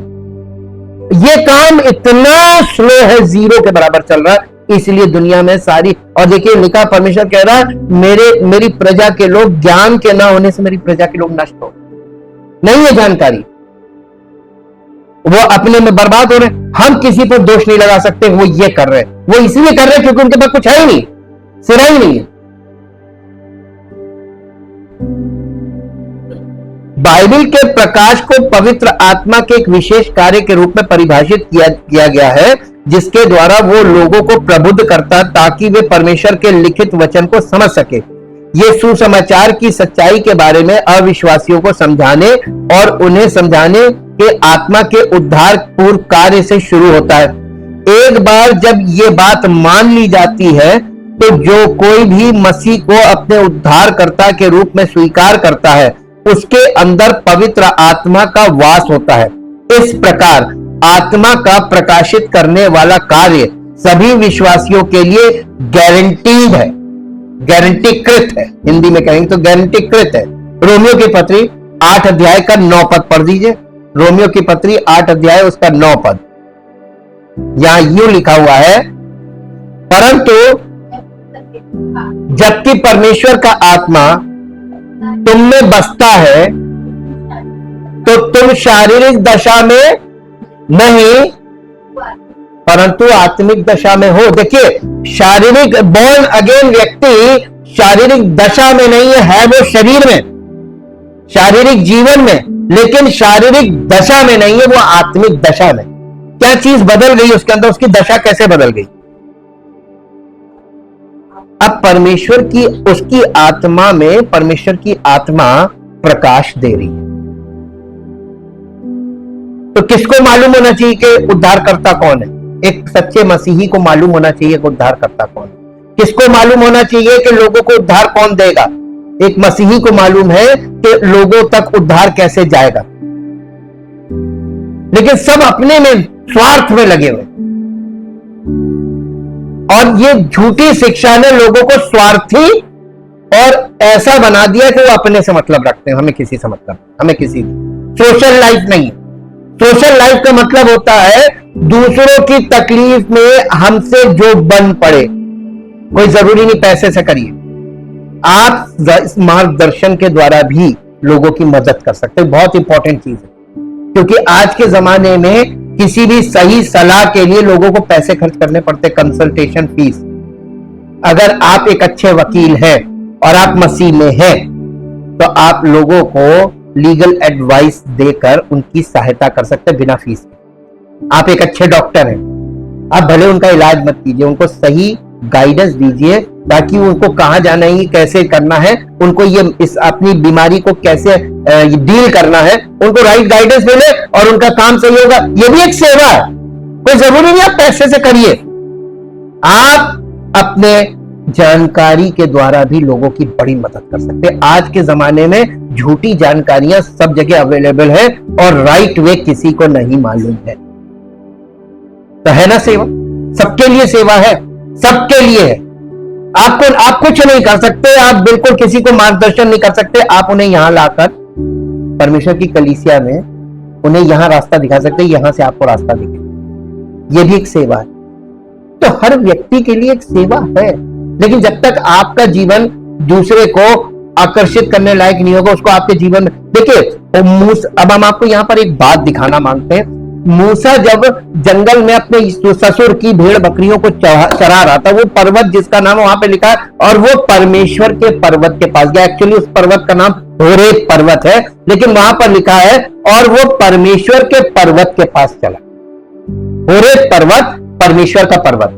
ये काम इतना स्लो है, 0 के बराबर चल रहा है। इसलिए दुनिया में सारी, और देखिए लिखा, परमेश्वर कह रहा है मेरी प्रजा के लोग, ज्ञान के ना होने से मेरी प्रजा के लोग नष्ट हो, नहीं है जानकारी, वो अपने में बर्बाद हो रहे। हम किसी पर दोष नहीं लगा सकते, वो ये कर रहे हैं, वो इसलिए कर रहे हैं क्योंकि उनके पास कुछ है ही नहीं, सिरा ही नहीं है। बाइबल के प्रकाश को पवित्र आत्मा के एक विशेष कार्य के रूप में परिभाषित किया गया है, जिसके द्वारा वो लोगों को प्रबुद्ध करता ताकि वे परमेश्वर के लिखित वचन को समझ सके। ये सुसमाचार की सच्चाई के बारे में अविश्वासियों को समझाने और उन्हें समझाने के आत्मा के उद्धार पूर्व कार्य से शुरू होता है। एक बार जब ये बात मान ली जाती है तो जो कोई भी मसीह को अपने उद्धारकर्ता के रूप में स्वीकार करता है, उसके अंदर पवित्र आत्मा का वास होता है। इस प्रकार आत्मा का प्रकाशित करने वाला कार्य सभी विश्वासियों के लिए गारंटीड है, गारंटीकृत है। हिंदी में कहेंगे तो गारंटीकृत है। रोमियो की पत्री 8 अध्याय का 9 पद पढ़ दीजिए। रोमियो की पत्री 8 अध्याय उसका 9 पद, यहां यूं लिखा हुआ है, परंतु जबकि परमेश्वर का आत्मा तुम में बसता है तो तुम शारीरिक दशा में नहीं परंतु आत्मिक दशा में हो। देखिए, शारीरिक बॉर्न अगेन व्यक्ति शारीरिक दशा में नहीं है वो शरीर में, शारीरिक जीवन में, लेकिन शारीरिक दशा में नहीं है, वो आत्मिक दशा में। क्या चीज बदल गई उसके अंदर? उसकी दशा कैसे बदल गई? अब परमेश्वर की, उसकी आत्मा में परमेश्वर की आत्मा प्रकाश दे रही है। तो किसको मालूम होना चाहिए कि उद्धारकर्ता कौन है? एक सच्चे मसीही को मालूम होना चाहिए कि उद्धारकर्ता कौन है। किसको मालूम होना चाहिए कि लोगों को उद्धार कौन देगा? एक मसीही को मालूम है कि लोगों तक उद्धार कैसे जाएगा। लेकिन सब अपने में, स्वार्थ में लगे हुए, और ये झूठी शिक्षा ने लोगों को स्वार्थी और ऐसा बना दिया कि वो अपने से मतलब रखते हैं। हमें किसी से मतलब, हमें किसी सोशल लाइफ नहीं। सोशल लाइफ का मतलब होता है दूसरों की तकलीफ में हमसे जो बन पड़े। कोई जरूरी नहीं पैसे से करिए, आप मार्गदर्शन के द्वारा भी लोगों की मदद कर सकते हैं। बहुत इंपॉर्टेंट चीज है, क्योंकि आज के जमाने में किसी भी सही सलाह के लिए लोगों को पैसे खर्च करने पड़ते, कंसल्टेशन फीस। अगर आप एक अच्छे वकील हैं और आप मसीह में हैं, तो आप लोगों को लीगल एडवाइस देकर उनकी सहायता कर सकते हैं बिना फीस के। आप एक अच्छे डॉक्टर हैं, आप भले उनका इलाज मत कीजिए, उनको सही गाइडेंस दीजिए ताकि उनको कहां जाना है, कैसे करना है, उनको ये इस अपनी बीमारी को कैसे डील करना है, उनको राइट गाइडेंस मिले और उनका काम सही होगा। ये भी एक सेवा है। कोई जरूरी नहीं आप पैसे से करिए, आप अपने जानकारी के द्वारा भी लोगों की बड़ी मदद कर सकते हैं। आज के जमाने में झूठी जानकारियां सब जगह अवेलेबल है और राइट वे किसी को नहीं मालूम है। तो है ना सेवा? सबके लिए सेवा है, सबके लिए है। आप कुछ नहीं कर सकते, आप बिल्कुल किसी को मार्गदर्शन नहीं कर सकते। आप उन्हें यहां लाकर परमेश्वर की कलीसिया में उन्हें यहां रास्ता दिखा सकते, यहां से आपको रास्ता दिखे। यह भी एक सेवा है। तो हर व्यक्ति के लिए एक सेवा है, लेकिन जब तक आपका जीवन दूसरे को आकर्षित करने लायक नहीं होगा, उसको आपके जीवन में देखिए। अब हम आपको यहां पर एक बात दिखाना मांगते हैं। मूसा जब जंगल में अपने ससुर की भेड़ बकरियों को चरा रहा था, वो पर्वत जिसका नाम वहां पे लिखा है, और वो परमेश्वर के पर्वत के पास गया। एक्चुअली उस पर्वत का नाम होरेब पर्वत है, लेकिन वहां पर लिखा है और वो परमेश्वर के पर्वत के पास चला। होरेब पर्वत परमेश्वर का पर्वत।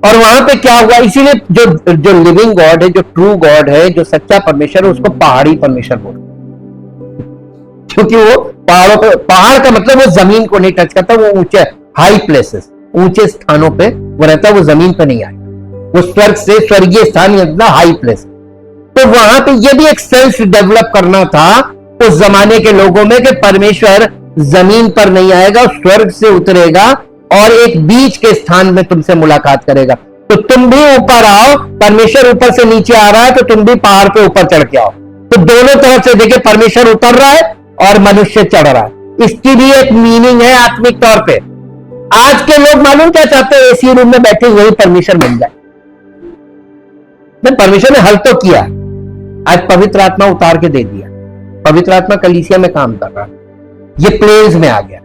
और वहां पे क्या हुआ? इसीलिए जो लिविंग गॉड है, जो ट्रू गॉड है, जो सच्चा परमेश्वर है, उसको पहाड़ी परमेश्वर बोलते, क्योंकि वो पहाड़ का मतलब वो जमीन को नहीं टच करता, वो ऊंचे हाई प्लेसेस, ऊंचे स्थानों पे वो रहता है, वो जमीन पे नहीं आएगा। वो स्वर्ग से स्वर्गीय स्थान या हाई प्लेस। तो वहां पे ये भी एक सेल्फ डेवलप करना था उस जमाने के लोगों में कि परमेश्वर जमीन पर नहीं आएगा, स्वर्ग से उतरेगा और एक बीच के स्थान में तुमसे मुलाकात करेगा। तो तुम भी ऊपर आओ, परमेश्वर ऊपर से नीचे आ रहा है, तो तुम भी पहाड़ पे ऊपर चढ़ के आओ। तो दोनों तरफ से देखिए, परमेश्वर उतर रहा है और मनुष्य चढ़ रहा है। इसकी भी एक मीनिंग है आत्मिक तौर पे। आज के लोग मालूम क्या चाहते हैं? एसी रूम में बैठे वही परमेश्वर मिल जाए। परमेश्वर ने हल तो किया, आज पवित्र आत्मा उतार के दे दिया। पवित्र आत्मा कलीसिया में काम कर रहा है। ये प्लेन्स में आ गया,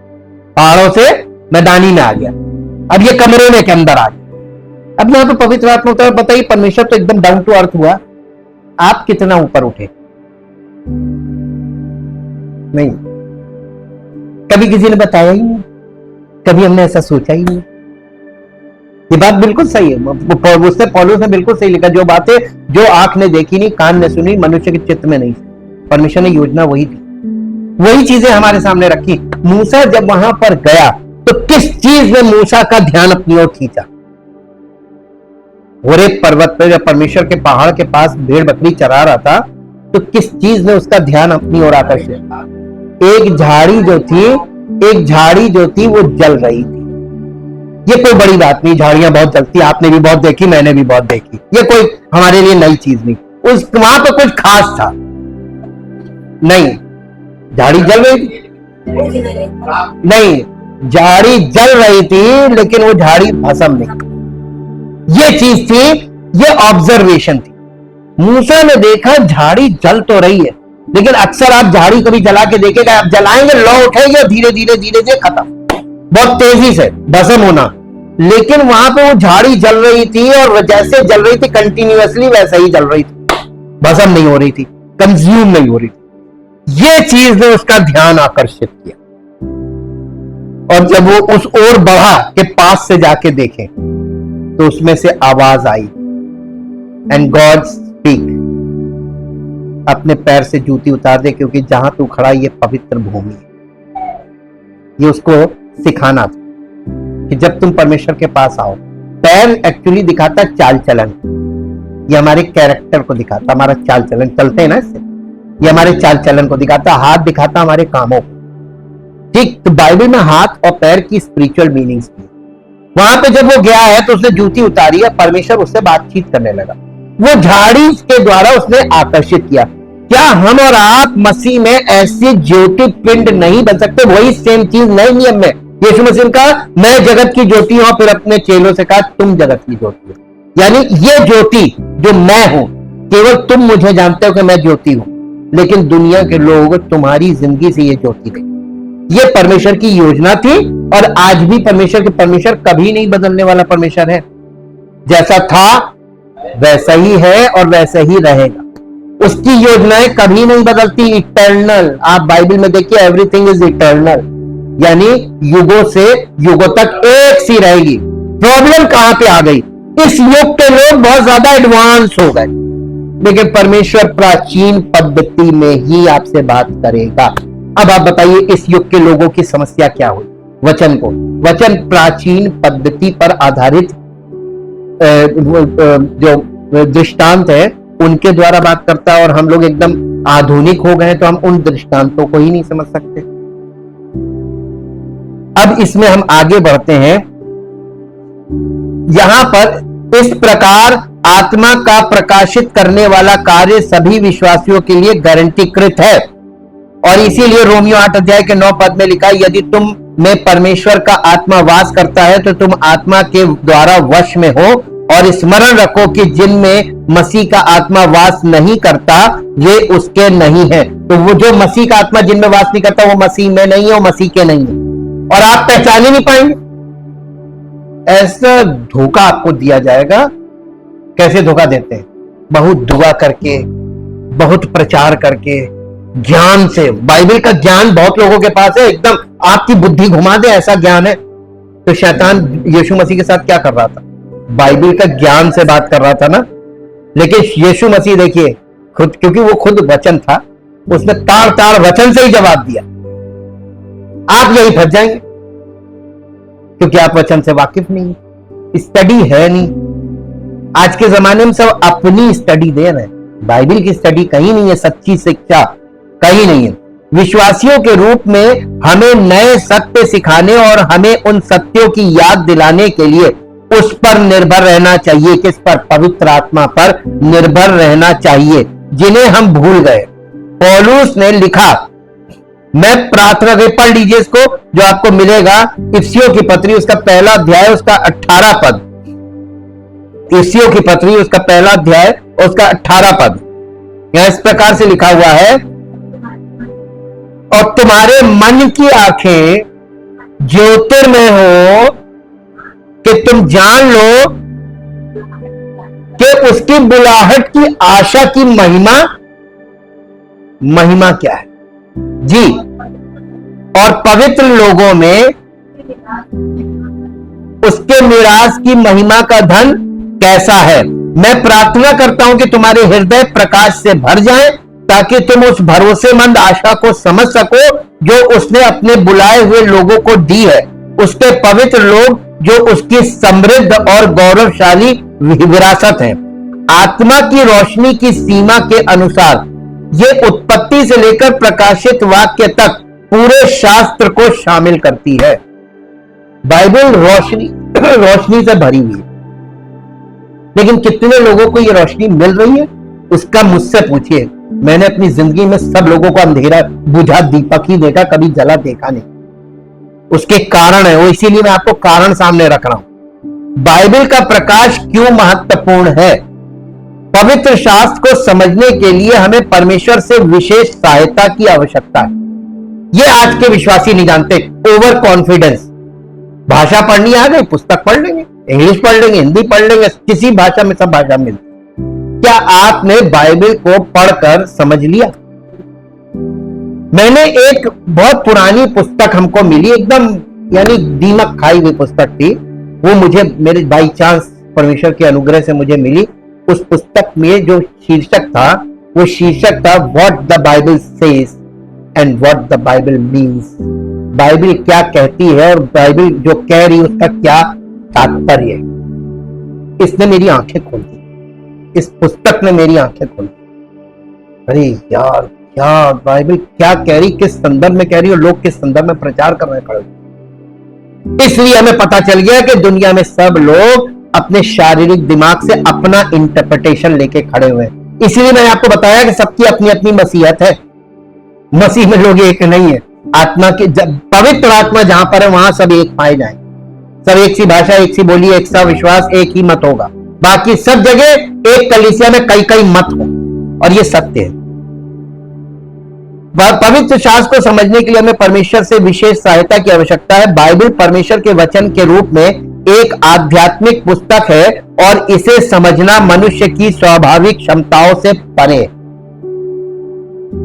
पहाड़ों से मैदानी में आ गया, अब ये कमरे में के अंदर आ गया। अब यहां पे पवित्र आत्मा उतार, बताइए परमेश्वर तो एकदम डाउन टू अर्थ हुआ, आप कितना ऊपर उठे? नहीं, कभी किसी ने बताया ही नहीं, कभी हमने ऐसा सोचा ही नहीं। ये बात बिल्कुल सही है, उससे पौलुस ने बिल्कुल सही लिखा, जो बातें जो आंख ने देखी नहीं, कान ने सुनी, मनुष्य के चित्त में नहीं, परमेश्वर ने योजना वही थी, वही चीजें हमारे सामने रखी। मूसा जब वहां पर गया तो किस चीज ने मूसा का ध्यान अपनी ओर खींचा? होरेब पर्वत पर जब परमेश्वर के पहाड़ के पास भेड़ बकरी चरा रहा था, तो किस चीज ने उसका ध्यान अपनी ओर आकर्षित? एक झाड़ी जो थी वो जल रही थी। ये कोई बड़ी बात नहीं, झाड़ियां बहुत जलती, आपने भी बहुत देखी, मैंने भी बहुत देखी, ये कोई हमारे लिए नई चीज नहीं। उस वहां पर कुछ खास था नहीं, झाड़ी जल रही थी नहीं, झाड़ी जल रही थी, लेकिन वो झाड़ी भस्म नहीं। ये चीज थी, ये ऑब्जर्वेशन थी। मूसा ने देखा झाड़ी जल तो रही है, लेकिन अक्सर आप झाड़ी कभी जला के देखेगा, आप जलाएंगे, लौ उठेगी, धीरे धीरे धीरे धीरे खत्म, बहुत तेजी से भस्म होना। लेकिन वहां पे वो झाड़ी जल रही थी, और जैसे जल रही थी कंटिन्यूअसली वैसा ही जल रही थी, भस्म नहीं हो रही थी, कंज्यूम नहीं हो रही थी। ये चीज ने उसका ध्यान आकर्षित किया, और जब वो उस ओर बढ़ा के पास से जाके देखे, तो उसमें से आवाज आई, एंड गॉड स्पीक, अपने पैर से जूती उतार दे, क्योंकि जहां तू खड़ा ये पवित्र भूमि है। ये उसको सिखाना था कि जब तुम परमेश्वर के पास आओ, पैर एक्चुअली दिखाता चाल चलन, ये हमारे कैरेक्टर को दिखाता, हमारा चाल चलन, चलते हैं ना इससे, ये हमारे चाल चलन को दिखाता, हाथ दिखाता हमारे कामों को। ठीक, तो बाइबल में हाथ और पैर की स्पिरिचुअल मीनिंग्स भी। वहां पे जब वो गया है तो उसने जूती उतारी है, परमेश्वर उससे बातचीत करने लगा, वो झाड़ी के द्वारा उसने आकर्षित किया। क्या हम और आप मसीह में ऐसी ज्योति पिंड नहीं बन सकते? वही सेम चीज नए नियम में यीशु मसीह का, मैं जगत की ज्योति हूं, फिर अपने चेलों से कहा तुम जगत की ज्योति हो। यानी ये ज्योति जो मैं हूं, केवल तुम मुझे जानते हो कि मैं ज्योति हूं, लेकिन दुनिया के लोग तुम्हारी जिंदगी से ये ज्योति देखें। ये परमेश्वर की योजना थी, और आज भी परमेश्वर कभी नहीं बदलने वाला परमेश्वर है। जैसा था वैसा ही है और वैसा ही रहेगा। उसकी योजनाएं कभी नहीं बदलती, इटर्नल। आप बाइबल में देखिए, एवरीथिंग इज इटर्नल, यानी युगों से युगों तक एक सी रहेगी। प्रॉब्लम कहां पे आ गई? इस युग के लोग बहुत ज्यादा एडवांस हो गए, लेकिन परमेश्वर प्राचीन पद्धति में ही आपसे बात करेगा। अब आप बताइए, इस युग के लोगों की समस्या क्या हुई? वचन प्राचीन पद्धति पर आधारित जो दृष्टांत है उनके द्वारा बात करता है, और हम लोग एकदम आधुनिक हो गए तो हम उन दृष्टांतों को ही नहीं समझ सकते। अब इसमें हम आगे बढ़ते हैं। यहां पर इस प्रकार आत्मा का प्रकाशित करने वाला कार्य सभी विश्वासियों के लिए गारंटीकृत है, और इसीलिए रोमियो 8 अध्याय के 9 पद में लिखा है, यदि तुम में परमेश्वर का आत्मा वास करता है तो तुम आत्मा के द्वारा वश में हो, और स्मरण रखो कि जिनमें मसीह का आत्मा वास नहीं करता वे उसके नहीं है। तो वो जो मसीह का आत्मा जिनमें वास नहीं करता वो मसीह में नहीं है, वो मसीह के नहीं है, और आप पहचान ही नहीं पाएंगे। ऐसा धोखा आपको दिया जाएगा। कैसे धोखा देते हैं? बहुत दुआ करके, बहुत प्रचार करके, ज्ञान से। बाइबल का ज्ञान बहुत लोगों के पास है, एकदम आपकी बुद्धि घुमा दे ऐसा ज्ञान है। तो शैतान यीशु मसीह के साथ क्या कर रहा था? बाइबल का ज्ञान से बात कर रहा था ना। लेकिन यीशु मसीह देखिए खुद, क्योंकि वो खुद वचन था, उसने ताड़ ताड़ वचन से ही जवाब दिया। आप यही फंस जाएंगे, क्योंकि आप वचन से वाकिफ नहीं है, स्टडी है नहीं। आज के जमाने में सब अपनी स्टडी दे रहे हैं, बाइबल की स्टडी कहीं नहीं है, सच्ची शिक्षा कहीं नहीं है। विश्वासियों के रूप में हमें नए सत्य सिखाने और हमें उन सत्यों की याद दिलाने के लिए उस पर निर्भर रहना चाहिए। किस पर? पवित्र आत्मा पर निर्भर रहना चाहिए, जिन्हें हम भूल गए। पौलुस ने लिखा, मैं प्रार्थना से पढ़ लीजिए इसको, जो आपको मिलेगा, इफिसियों की पत्री उसका पहला अध्याय उसका 18 पद। इफिसियों की पत्री उसका पहला अध्याय उसका 18 पद। यहां इस प्रकार से लिखा हुआ है, और तुम्हारे मन की आंखें ज्योतिर्मय हो कि तुम जान लो कि उसकी बुलाहट की आशा की महिमा क्या है। जी, और पवित्र लोगों में उसके मीरास की महिमा का धन कैसा है। मैं प्रार्थना करता हूं कि तुम्हारे हृदय प्रकाश से भर जाएं, ताकि तुम उस भरोसेमंद आशा को समझ सको जो उसने अपने बुलाए हुए लोगों को दी है, उसके पवित्र लोग जो उसकी समृद्ध और गौरवशाली विरासत है। आत्मा की रोशनी की सीमा के अनुसार ये उत्पत्ति से लेकर प्रकाशित वाक्य तक पूरे शास्त्र को शामिल करती है। बाइबल रोशनी से भरी हुई है, लेकिन कितने लोगों को ये रोशनी मिल रही है उसका मुझसे पूछिए। मैंने अपनी जिंदगी में सब लोगों को अंधेरा बुझा दीपक ही देखा, कभी जला देखा नहीं। उसके कारण है वो, इसीलिए मैं आपको कारण सामने रख रहा हूं। बाइबल का प्रकाश क्यों महत्वपूर्ण है। पवित्र शास्त्र को समझने के लिए हमें परमेश्वर से विशेष सहायता की आवश्यकता है। ये आज के विश्वासी नहीं जानते। ओवर कॉन्फिडेंस, भाषा पढ़नी आ गई, पुस्तक पढ़ लेंगे, इंग्लिश पढ़ लेंगे, हिंदी पढ़ लेंगे, किसी भाषा में सब भाषा मिलती। क्या आपने बाइबल को पढ़कर समझ लिया। मैंने एक बहुत पुरानी पुस्तक हमको मिली, एकदम यानी दीमक खाई हुई पुस्तक थी। वो मुझे मेरे बाई चांस परमेश्वर के अनुग्रह से मुझे मिली। उस पुस्तक में जो शीर्षक था वो शीर्षक था what the Bible says and what the Bible means. Bible क्या कहती है और बाइबल जो कह रही है उसका क्या तात्पर्य है। इसने मेरी आंखें खोल दी, इस पुस्तक ने मेरी आंखें खोल दी। अरे यार, क्या बाइबल क्या कह रही, किस संदर्भ में कह रही और लोग किस संदर्भ में प्रचार कर रहे खड़े। इसलिए हमें पता चल गया कि दुनिया में सब लोग अपने शारीरिक दिमाग से अपना इंटरप्रिटेशन लेके खड़े हुए हैं। इसलिए मैंने आपको बताया कि सबकी अपनी अपनी मसीहत है। मसीह में लोग एक नहीं है। आत्मा की पवित्र आत्मा जहां पर है वहां सब एक पाए जाए, सब एक सी भाषा, एक सी बोली, एक सा विश्वास, एक ही मत होगा। बाकी सब जगह एक कलीसिया में कई कई मत हो, और ये सत्य है। पवित्र शास्त्र को समझने के लिए हमें परमेश्वर से विशेष सहायता की आवश्यकता है। बाइबल परमेश्वर के वचन के रूप में एक आध्यात्मिक पुस्तक है और इसे समझना मनुष्य की स्वाभाविक क्षमताओं से परे।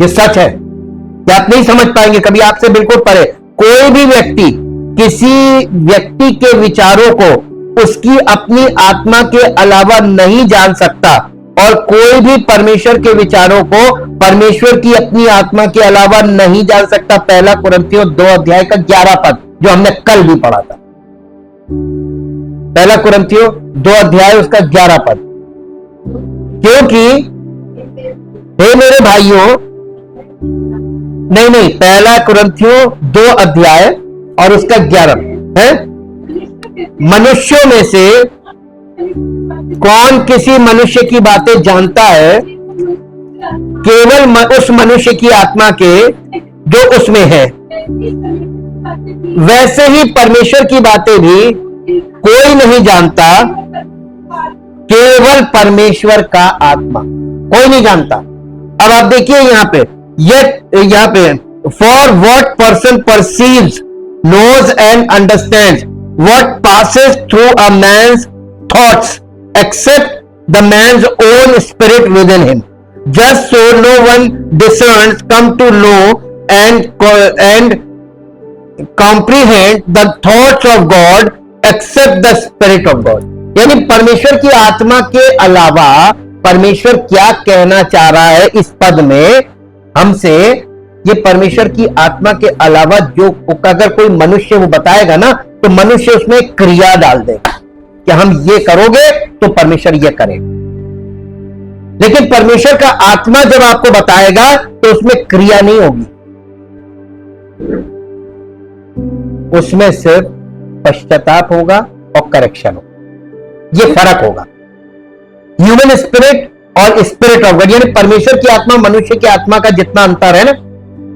ये सच है कि आप नहीं समझ पाएंगे कभी, आपसे बिल्कुल परे। कोई भी व्यक्ति किसी व्यक्ति के विचारों को उसकी अपनी आत्मा के अलावा नहीं जान सकता, और कोई भी परमेश्वर के विचारों को परमेश्वर की अपनी आत्मा के अलावा नहीं जान सकता। पहला कुरिन्थियों 2 अध्याय का 11 पद जो हमने कल भी पढ़ा था। पहला कुरिन्थियों 2 अध्याय उसका 11 पद। क्योंकि हे मेरे भाइयों, नहीं, पहला कुरिन्थियों 2 अध्याय और उसका 11 है। मनुष्यों में से कौन किसी मनुष्य की बातें जानता है, केवल उस मनुष्य की आत्मा के जो उसमें है। वैसे ही परमेश्वर की बातें भी कोई नहीं जानता, केवल परमेश्वर का आत्मा। कोई नहीं जानता। अब आप देखिए यहां पे for what person perceives, knows and understands what passes through a man's thoughts except the man's own spirit within him. Just so no one discerns, come to know and comprehend the thoughts of God except the spirit of God. यानी परमेश्वर की आत्मा के अलावा परमेश्वर क्या कहना चाह रहा है इस पद में हमसे, ये परमेश्वर की आत्मा के अलावा जो अगर कोई मनुष्य वो बताएगा ना, तो मनुष्य उसमें क्रिया डाल देगा कि हम ये करोगे तो परमेश्वर ये करे। लेकिन परमेश्वर का आत्मा जब आपको बताएगा तो उसमें क्रिया नहीं होगी, उसमें सिर्फ पश्चाताप होगा और करेक्शन होगा। ये फर्क होगा ह्यूमन स्पिरिट और स्पिरिट ऑफ गॉड। यानी परमेश्वर की आत्मा मनुष्य की आत्मा का जितना अंतर है ना,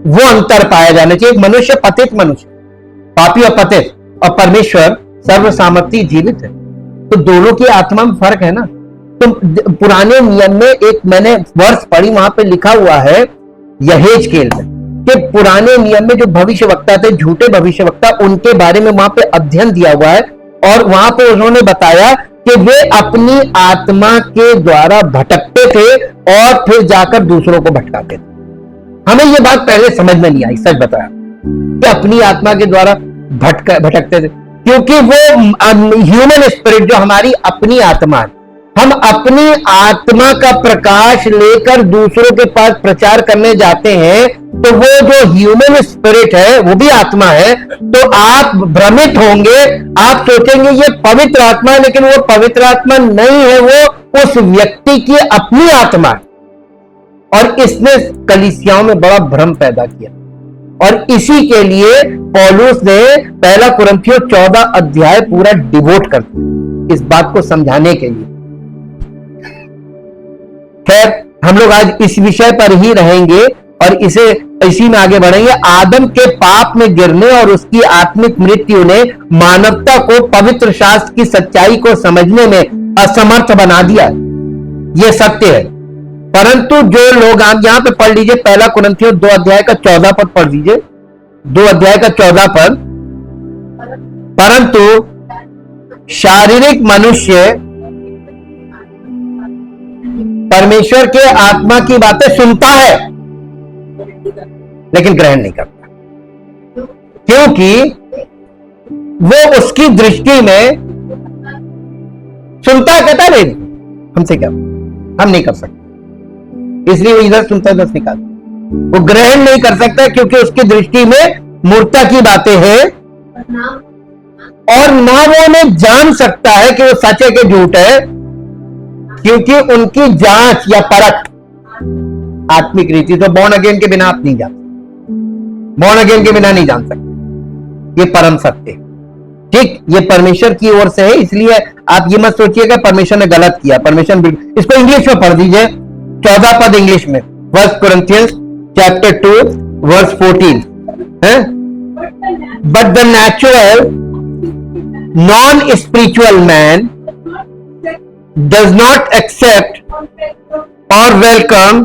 वो अंतर पाया जाना चाहिए। एक मनुष्य पतित मनुष्य, पापी और पतित, और परमेश्वर सर्वसामर्थी जीवित है, तो दोनों की आत्मा में फर्क है ना। तो पुराने नियम में एक मैंने वर्ष पढ़ी, वहां पे लिखा हुआ है यहेजकेल में कि पुराने नियम में जो भविष्यवक्ता थे, झूठे भविष्यवक्ता, उनके बारे में वहां पे अध्ययन दिया हुआ है, और वहां पे उन्होंने बताया कि वे अपनी आत्मा के द्वारा भटकते थे और फिर जाकर दूसरों को भटकाते थे। हमें ये बात पहले समझ में नहीं आई, सच बताया, कि अपनी आत्मा के द्वारा भटकते थे, क्योंकि वो ह्यूमन स्पिरिट जो हमारी अपनी आत्मा है, हम अपनी आत्मा का प्रकाश लेकर दूसरों के पास प्रचार करने जाते हैं, तो वो जो ह्यूमन स्पिरिट है वो भी आत्मा है, तो आप भ्रमित होंगे, आप सोचेंगे ये पवित्र आत्मा है, लेकिन वो पवित्र आत्मा नहीं है, वो उस व्यक्ति की अपनी आत्मा है। और इसने कलीसियाओं में बड़ा भ्रम पैदा किया, और इसी के लिए पौलुस ने पहला कुरिन्थियों 14 अध्याय पूरा डिवोट कर दिया इस बात को समझाने के लिए। खैर, हम लोग आज इस विषय पर ही रहेंगे और इसी में आगे बढ़ेंगे। आदम के पाप में गिरने और उसकी आत्मिक मृत्यु ने मानवता को पवित्र शास्त्र की सच्चाई को समझने में असमर्थ बना दिया, यह सत्य है। परंतु जो लोग, आप यहां पे पढ़ लीजिए, पहला कुरिन्थियों 2 अध्याय का 14 पद पढ़ लीजिए, 2 अध्याय का 14 पद। परंतु शारीरिक मनुष्य परमेश्वर के आत्मा की बातें सुनता है लेकिन ग्रहण नहीं करता, क्योंकि वो उसकी दृष्टि में सुनता है, कहता नहीं हमसे क्या, हम नहीं कर सकते, इसलिए वो इधर सुनता है उधर निकालता, वो ग्रहण नहीं कर सकता, क्योंकि उसकी दृष्टि में मूर्खता की बातें हैं, और ना वो उन्हें जान सकता है कि वो सच है कि झूठ है, क्योंकि उनकी जांच या परख आत्मिक रीति, तो बॉर्न अगेन के बिना आप नहीं जान सकते, बॉर्न अगेन के बिना नहीं जान सकते, ये परम सत्य। ठीक, ये परमेश्वर की ओर से है, इसलिए आप ये मत सोचिएगा परमेश्वर ने गलत किया, परमेश्वर, इसको इंग्लिश में पढ़ दीजिए, 14 पद इंग्लिश में, 1 Corinthians chapter 2 verse 14 है? But the natural non-spiritual man does not accept or welcome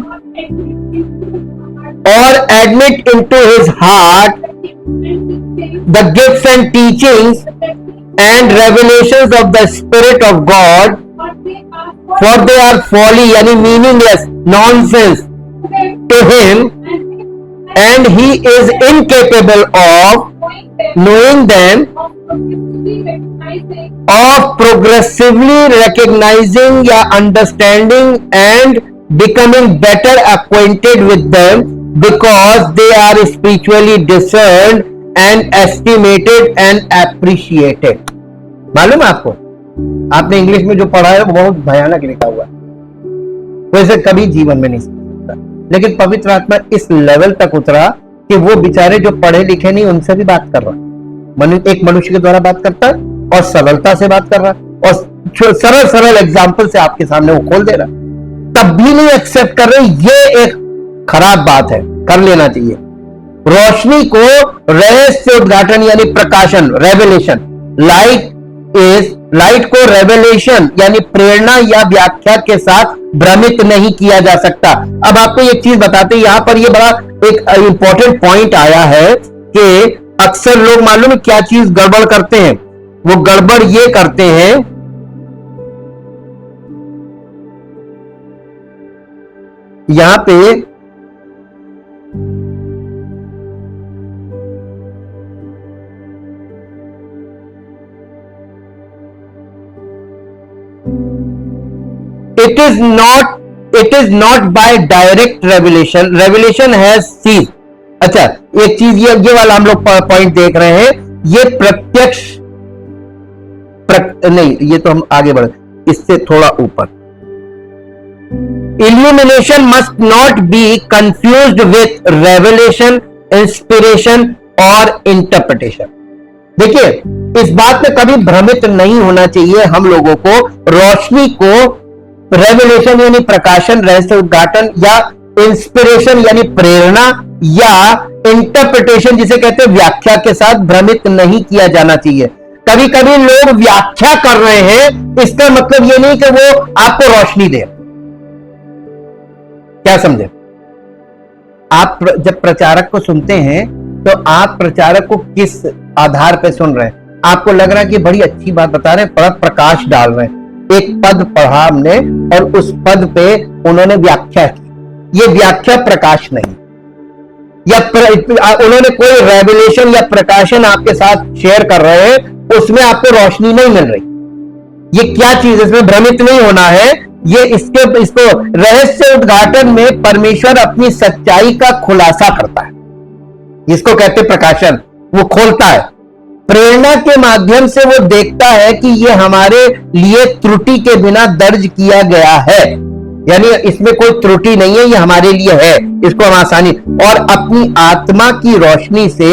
or admit into his heart the gifts and teachings and revelations of the Spirit of God, for they are folly, यानी meaningless, nonsense to him, and he is incapable of knowing them, of progressively recognizing या understanding and becoming better acquainted with them, because they are spiritually discerned and estimated and appreciated। मालूम है आपको, आपने English में जो पढ़ा है वो बहुत भयानक लिखा हुआ है, वैसे कभी जीवन में नहीं समझ सकता, लेकिन पवित्र आत्मा इस लेवल तक उतरा कि वो बेचारे जो पढ़े लिखे नहीं उनसे भी बात कर रहा है, एक मनुष्य के द्वारा बात करता है और सरलता से बात कर रहा है, और सरल सरल एग्जाम्पल से आपके सामने वो खोल दे रहा है, तब भी नहीं एक्सेप्ट कर रहे। ये एक खराब बात है, कर लेना चाहिए। रोशनी को रहस्य उद्घाटन यानी प्रकाशन, रेवलेशन, लाइट को रेवलेशन यानी प्रेरणा या व्याख्या के साथ भ्रमित नहीं किया जा सकता। अब आपको एक चीज बताते हैं, यहां पर ये बड़ा एक इंपॉर्टेंट पॉइंट आया है कि अक्सर लोग मालूम है क्या चीज गड़बड़ करते हैं, वो गड़बड़ ये करते हैं, यहां पे it is not by direct revelation has ceased। अच्छा, एक चीज ये वाला हम लोग पॉइंट देख रहे हैं, ये प्रत्यक्ष नहीं, ये तो हम आगे बढ़े, इससे थोड़ा ऊपर, illumination must not be confused with revelation, inspiration और interpretation। देखिए, इस बात में कभी भ्रमित नहीं होना चाहिए हम लोगों को। रोशनी को रेवलेशन यानी प्रकाशन, रहस्य उद्घाटन, या इंस्पिरेशन यानी प्रेरणा, या इंटरप्रिटेशन जिसे कहते हैं व्याख्या के साथ भ्रमित नहीं किया जाना चाहिए। कभी कभी लोग व्याख्या कर रहे हैं, इसका मतलब यह नहीं कि वो आपको रोशनी दे। क्या समझे? आप जब प्रचारक को सुनते हैं तो आप प्रचारक को किस आधार पर सुन रहे हैं? आपको लग रहा है कि बड़ी अच्छी बात बता रहे हैं, बड़ा प्रकाश डाल रहे हैं। एक पद पढ़ा हमने और उस पद पे उन्होंने व्याख्या की, ये व्याख्या प्रकाश नहीं। या उन्होंने कोई रेवलेशन या प्रकाशन आपके साथ शेयर कर रहे हैं, उसमें आपको रोशनी नहीं मिल रही। ये क्या चीज है, इसमें भ्रमित नहीं होना है। ये इसको रहस्य उद्घाटन में परमेश्वर अपनी सच्चाई का खुलासा करता है, इसको कहते प्रकाशन। वो खोलता है, प्रेरणा के माध्यम से वो देखता है कि ये हमारे लिए त्रुटि के बिना दर्ज किया गया है, यानी इसमें कोई त्रुटि नहीं है, ये हमारे लिए है, इसको हम आसानी और अपनी आत्मा की रोशनी से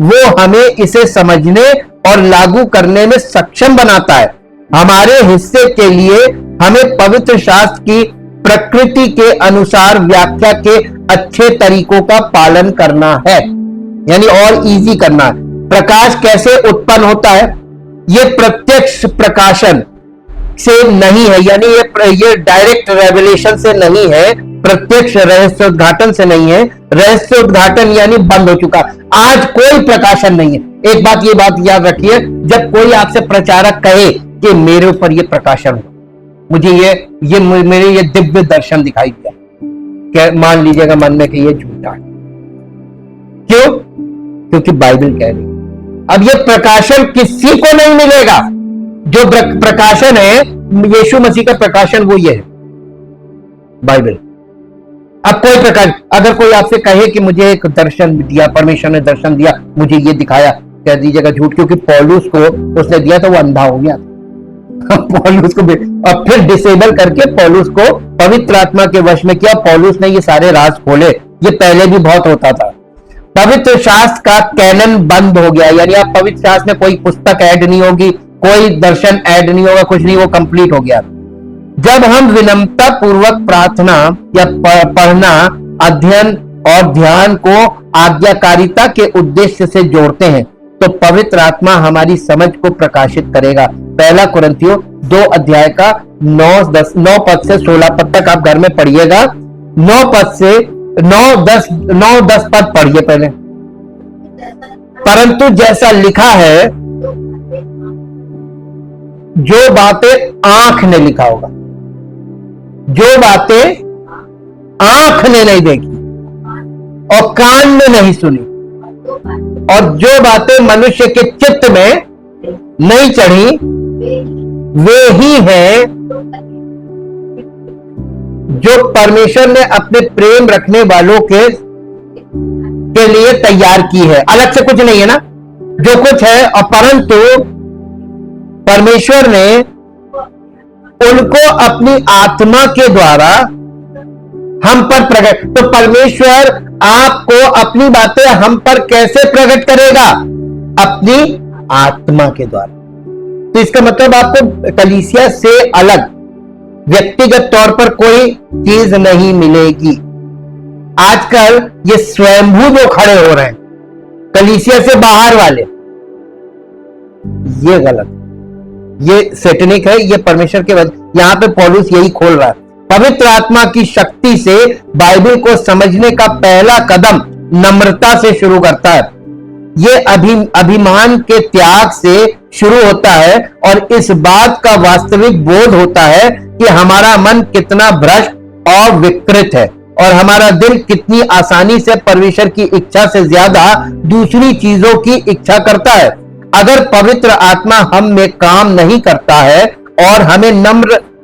वो हमें इसे समझने और लागू करने में सक्षम बनाता है। हमारे हिस्से के लिए हमें पवित्र शास्त्र की प्रकृति के अनुसार व्याख्या के अच्छे तरीकों का पालन करना है, यानी और इजी करना है। प्रकाश कैसे उत्पन्न होता है? ये प्रत्यक्ष प्रकाशन से नहीं है, यानी ये डायरेक्ट रेवलेशन से नहीं है, प्रत्यक्ष रहस्योद्घाटन से नहीं है। रहस्योद्घाटन यानी बंद हो चुका, आज कोई प्रकाशन नहीं है। एक बात, ये बात याद रखिए, जब कोई आपसे प्रचारक कहे कि मेरे ऊपर ये प्रकाशन हो, मुझे मेरे ये दिव्य दर्शन दिखाई दिया, क्या मान लीजिएगा मन में कि ये झूठा है। क्यों? क्योंकि बाइबल कह रही। अब ये प्रकाशन किसी को नहीं मिलेगा। जो प्रकाशन है यीशु मसीह का प्रकाशन, वो ये है बाइबल। अब कोई प्रकाश, अगर कोई आपसे कहे कि मुझे एक दर्शन दिया, परमेश्वर ने दर्शन दिया, मुझे ये दिखाया, कह दीजिएगा झूठ, क्योंकि पौलुस को उसने दिया तो वो अंधा हो गया। पौलुस को और फिर डिसेबल करके पौलुस को पवित्र आत्मा के वश में किया। पौलुस ने ये सारे राज खोले। ये पहले भी बहुत होता था। पवित्र शास्त्र का कैनन बंद हो गया, यानी आप पवित्र शास्त्र में कोई पुस्तक ऐड नहीं होगी, कोई दर्शन ऐड नहीं होगा, कुछ नहीं, वो कंप्लीट हो गया। जब हम विनम्रता पूर्वक प्रार्थना या पढ़ना, अध्ययन और ध्यान को आज्ञाकारिता के उद्देश्य से जोड़ते हैं तो पवित्र आत्मा हमारी समझ को प्रकाशित करेगा। पहला कुरिन्थियों 2 अध्याय का 9 पद से 16 पद तक आप घर में पढ़िएगा। 9 पद से 9-10 पद पढ़िए पहले। परंतु जैसा लिखा है, जो बातें आंख ने लिखा होगा, जो बातें आंख ने नहीं देखी और कान में नहीं सुनी, और जो बातें मनुष्य के चित्त में नहीं चढ़ी, वे ही हैं जो परमेश्वर ने अपने प्रेम रखने वालों के लिए तैयार की है। अलग से कुछ नहीं है ना, जो कुछ है। और परंतु परमेश्वर ने उनको अपनी आत्मा के द्वारा हम पर प्रकट, तो परमेश्वर आपको अपनी बातें हम पर कैसे प्रकट करेगा? अपनी आत्मा के द्वारा। तो इसका मतलब आपको कलीसिया से अलग व्यक्तिगत तौर पर कोई चीज नहीं मिलेगी। आजकल ये स्वयंभू जो खड़े हो रहे हैं कलीसिया से बाहर वाले, ये गलत है, ये सैटेनिक है, ये परमेश्वर के वजह। यहां पे पौलुस यही खोल रहा है। पवित्र आत्मा की शक्ति से बाइबल को समझने का पहला कदम नम्रता से शुरू करता है। ये अभिमान के त्याग से शुरू होता है और इस बात का वास्तविक बोध होता है कि हमारा मन कितना भ्रष्ट और विकृत है और हमारा दिल कितनी आसानी से परमेश्वर की इच्छा से ज्यादा दूसरी चीजों की इच्छा करता है। अगर पवित्र आत्मा हम में काम नहीं करता है और हमें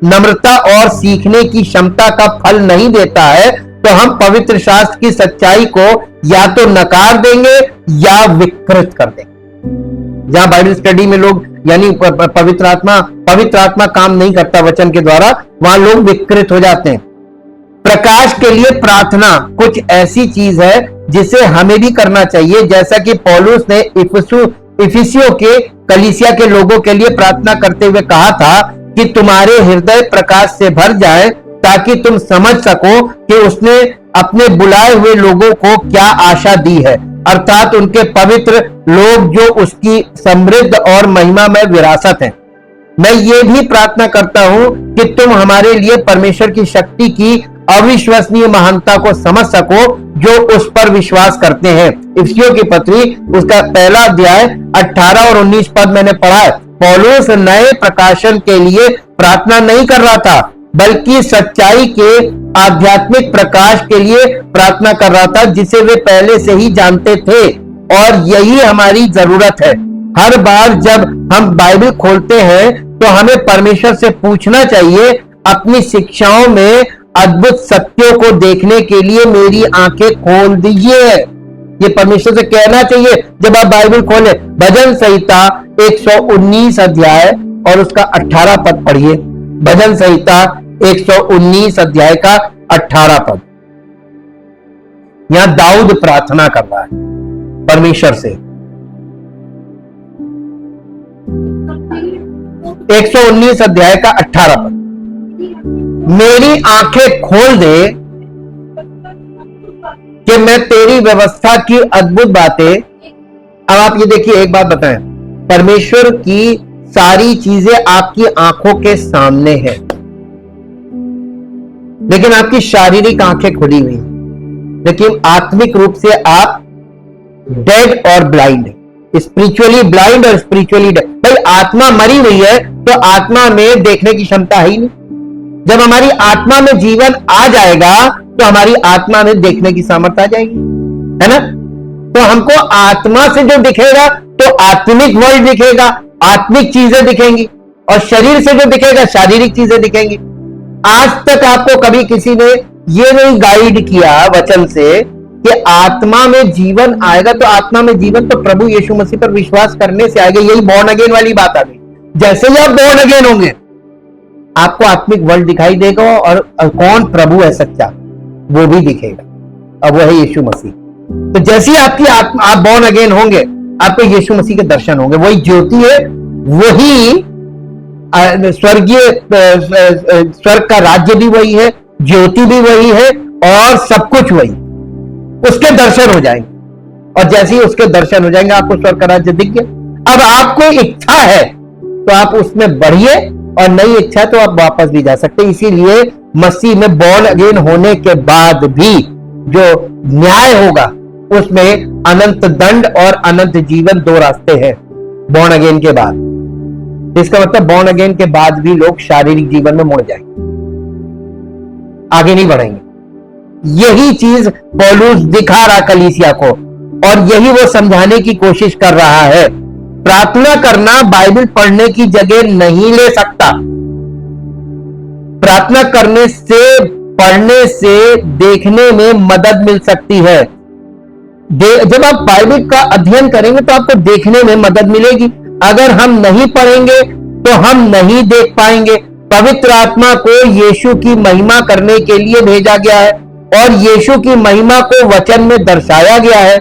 नम्रता और सीखने की क्षमता का फल नहीं देता है, तो हम पवित्र शास्त्र की सच्चाई को या तो नकार देंगे या विकृत कर देंगे। जहां बाइबल स्टडी में लोग यानी पवित्र आत्मा काम नहीं करता वचन के द्वारा, वहां लोग विकृत हो जाते हैं। प्रकाश के लिए प्रार्थना कुछ ऐसी चीज है जिसे हमें भी करना चाहिए, जैसा कि पौलुस ने इफिसियों के कलीसिया के लोगों के लिए प्रार्थना करते हुए कहा था कि तुम्हारे हृदय प्रकाश से भर जाए ताकि तुम समझ सको कि उसने अपने बुलाए हुए लोगों को क्या आशा दी है, अर्थात उनके पवित्र लोग जो उसकी समृद्ध और महिमामय विरासत है। मैं ये भी प्रार्थना करता हूं कि तुम हमारे लिए परमेश्वर की शक्ति की अविश्वसनीय महानता को समझ सको जो उस पर विश्वास करते हैं। इफिसियों की पत्री उसका पहला अध्याय 18 और 19 पद मैंने पढ़ा है। पौलुस नए प्रकाशन के लिए प्रार्थना नहीं कर रहा था, बल्कि सच्चाई के आध्यात्मिक प्रकाश के लिए प्रार्थना कर रहा था, जिसे वे पहले से ही जानते थे। और यही हमारी जरूरत है। हर बार जब हम बाइबल खोलते हैं तो हमें परमेश्वर से पूछना चाहिए, अपनी शिक्षाओं में अद्भुत सत्यों को देखने के लिए मेरी आंखें खोल दीजिए। ये परमेश्वर से कहना चाहिए जब आप बाइबल खोलें। भजन संहिता 119 अध्याय और उसका 18 पद पढ़िए। भजन संहिता 119 अध्याय का 18 पद। यहां दाऊद प्रार्थना कर रहा है परमेश्वर से। 119 अध्याय का 18 पद। मेरी आंखें खोल दे कि मैं तेरी व्यवस्था की अद्भुत बातें। अब आप ये देखिए, एक बात बताएं, परमेश्वर की सारी चीजें आपकी आंखों के सामने है, लेकिन आपकी शारीरिक आंखें खुली हुई, लेकिन आत्मिक रूप से आप डेड और ब्लाइंड, स्पिरिचुअली ब्लाइंड और स्पिरिचुअली डेड। भाई आत्मा मरी हुई है तो आत्मा में देखने की क्षमता है ही नहीं। जब हमारी आत्मा में जीवन आ जाएगा तो हमारी आत्मा में देखने की सामर्थ्य आ जाएगी, है ना। तो हमको आत्मा से जो दिखेगा तो आत्मिक वर्ल्ड दिखेगा, आत्मिक चीजें दिखेंगी, और शरीर से जो दिखेगा शारीरिक चीजें दिखेंगी। आज तक आपको कभी किसी ने ये नहीं गाइड किया वचन से कि आत्मा में जीवन आएगा। तो आत्मा में जीवन तो प्रभु यीशु मसीह पर विश्वास करने से आएगा। यही बॉर्न अगेन वाली बात आ गई। जैसे ही आप बॉर्न अगेन होंगे आपको आत्मिक वर्ल्ड दिखाई देगा, और कौन प्रभु है सच्चा वो भी दिखेगा, अब वो है यीशु मसीह। तो जैसे ही आपकी आत्मा, आप बॉर्न अगेन होंगे, आपको यीशु मसीह के दर्शन होंगे। वही ज्योति है, वही स्वर्गीय स्वर्ग का राज्य भी वही है, ज्योति भी वही है, और सब कुछ वही। उसके दर्शन हो जाएंगे, और जैसे ही उसके दर्शन हो जाएंगे आपको स्वर्ग का राज्य दिख गया। अब आपको इच्छा है तो आप उसमें बढ़िए, और नई इच्छा तो आप वापस भी जा सकते हैं। इसीलिए मसीह में बॉर्न अगेन होने के बाद भी जो न्याय होगा उसमें अनंत दंड और अनंत जीवन, दो रास्ते हैं बॉर्न अगेन के बाद। इसका मतलब बॉर्न अगेन के बाद भी लोग शारीरिक जीवन में मुड़ जाएंगे, आगे नहीं बढ़ेंगे। यही चीज पौलुस दिखा रहा कलीसिया को, और यही वो समझाने की कोशिश कर रहा है। प्रार्थना करना बाइबल पढ़ने की जगह नहीं ले सकता। प्रार्थना करने से, पढ़ने से देखने में मदद मिल सकती है। जब आप बाइबल का अध्ययन करेंगे तो आपको देखने में मदद मिलेगी। अगर हम नहीं पढ़ेंगे तो हम नहीं देख पाएंगे। पवित्र आत्मा को यीशु की महिमा करने के लिए भेजा गया है, और यीशु की महिमा को वचन में दर्शाया गया है।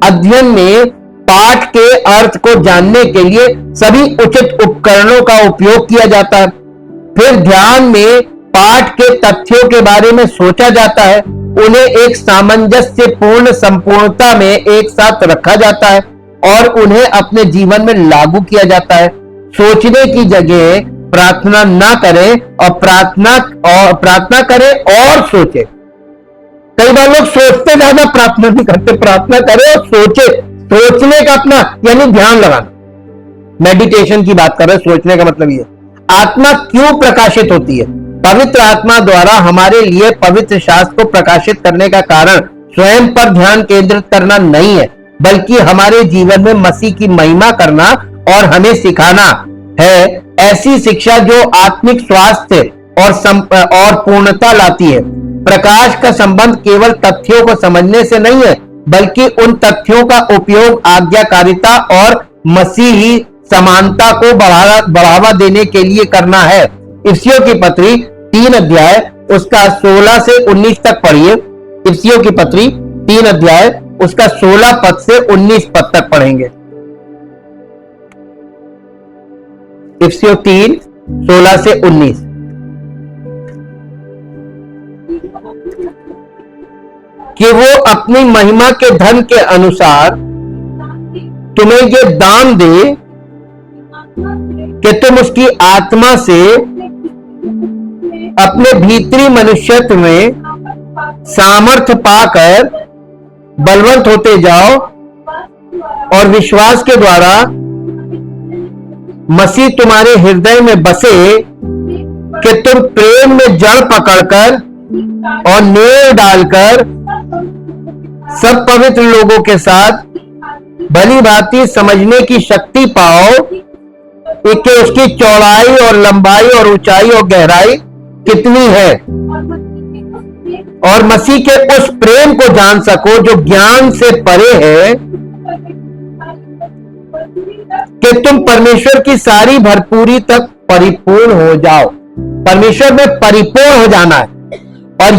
अध्ययन में पाठ के अर्थ को जानने के लिए सभी उचित उपकरणों का उपयोग किया जाता है। फिर ध्यान में पाठ के तथ्यों के बारे में सोचा जाता है, उन्हें एक सामंजस्यपूर्ण संपूर्णता में एक साथ रखा जाता है, और उन्हें अपने जीवन में लागू किया जाता है। सोचने की जगह प्रार्थना ना करें, और प्रार्थना करें और सोचे। कई बार लोग सोचते ज्यादा, प्रार्थना नहीं करते। प्रार्थना करें और सोचे। सोचने का अपना यानी ध्यान लगाना, मेडिटेशन की बात कर रहे हैं। सोचने का मतलब ये, आत्मा क्यों प्रकाशित होती है? पवित्र आत्मा द्वारा हमारे लिए पवित्र शास्त्र को प्रकाशित करने का कारण स्वयं पर ध्यान केंद्रित करना नहीं है, बल्कि हमारे जीवन में मसीह की महिमा करना और हमें सिखाना है। ऐसी शिक्षा जो आत्मिक स्वास्थ्य और पूर्णता लाती है। प्रकाश का संबंध केवल तथ्यों को समझने से नहीं है, बल्कि उन तथ्यों का उपयोग आज्ञाकारिता और मसीही समानता को बढ़ावा देने के लिए करना है। इफिसियों की पत्री 3 अध्याय उसका 16 से 19 तक पढ़िए। इफिसियों की पत्री 3 अध्याय उसका 16 पद से 19 पद तक पढ़ेंगे। इफिसियों 3 16 से 19। कि वो अपनी महिमा के धन के अनुसार तुम्हें ये दान दे कि तुम उसकी आत्मा से अपने भीतरी मनुष्यत्व में सामर्थ्य पाकर बलवंत होते जाओ, और विश्वास के द्वारा मसीह तुम्हारे हृदय में बसे कि तुम प्रेम में जड़ पकड़कर और नेड़ डालकर सब पवित्र लोगों के साथ भली भांति समझने की शक्ति पाओ कि उसकी चौड़ाई और लंबाई और ऊंचाई और गहराई कितनी है, और मसीह के उस प्रेम को जान सको जो ज्ञान से परे है, कि तुम परमेश्वर की सारी भरपूरी तक परिपूर्ण हो जाओ। परमेश्वर में परिपूर्ण हो जाना है, और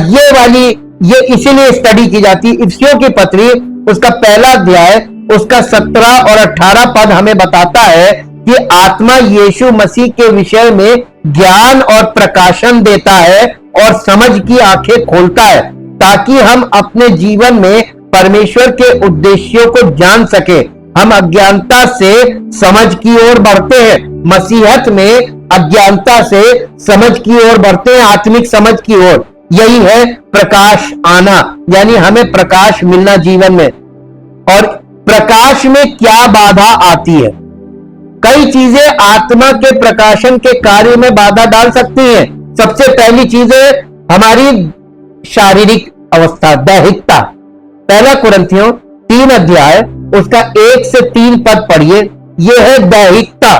ये इसीलिए स्टडी की जाती है। इफिसियों की पत्री उसका पहला अध्याय उसका 17 और 18 पद हमें बताता है कि आत्मा यीशु मसीह के विषय में ज्ञान और प्रकाशन देता है और समझ की आंखें खोलता है, ताकि हम अपने जीवन में परमेश्वर के उद्देश्यों को जान सके। हम अज्ञानता से समझ की ओर बढ़ते हैं, मसीहत में अज्ञानता से समझ की ओर बढ़ते हैं, आत्मिक समझ की ओर। यही है प्रकाश आना, यानी हमें प्रकाश मिलना जीवन में। और प्रकाश में क्या बाधा आती है? कई चीजें आत्मा के प्रकाशन के कार्य में बाधा डाल सकती हैं। सबसे पहली चीज है हमारी शारीरिक अवस्था, दैहिकता। पहला कुरिन्थियों 3 अध्याय उसका 1 से 3 पद पढ़िए। यह है दैहिकता।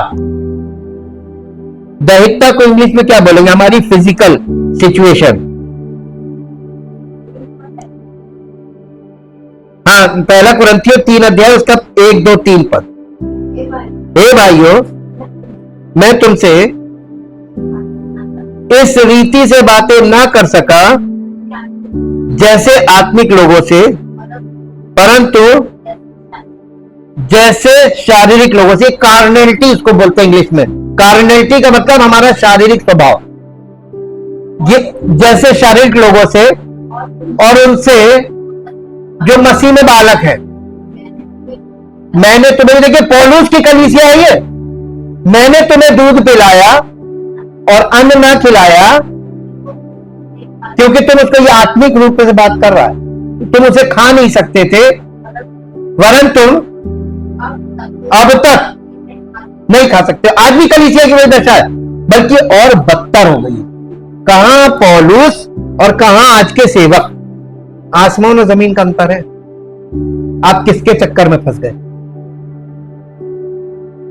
दैहिकता को इंग्लिश में क्या बोलेंगे? हमारी फिजिकल सिचुएशन। हाँ, पहला कुरिन्थियों 3 अध्याय उसका 1, 2, 3 पद। हे भाइयों, मैं तुमसे इस रीति से बातें ना कर सका जैसे आत्मिक लोगों से, परंतु जैसे शारीरिक लोगों से। कार्नैलिटी इसको बोलते हैं इंग्लिश में। कार्नैलिटी का मतलब हमारा शारीरिक स्वभाव। ये जैसे शारीरिक लोगों से, और उनसे जो मसीह में बालक है। मैंने तुम्हें, देखिए पौलुस की कलीसिया है ये, मैंने तुम्हें दूध पिलाया और अन्न ना खिलाया, क्योंकि तुम उसको ये आत्मिक रूप से बात कर रहा है, तुम उसे खा नहीं सकते थे, वरन तुम अब तक नहीं खा सकते। आज भी कलीसिया की वही दशा है, बल्कि और बदतर हो गई। कहां पौलुस और कहां आज के सेवक? आसमान और जमीन का अंतर है। आप किसके चक्कर में फंस गए?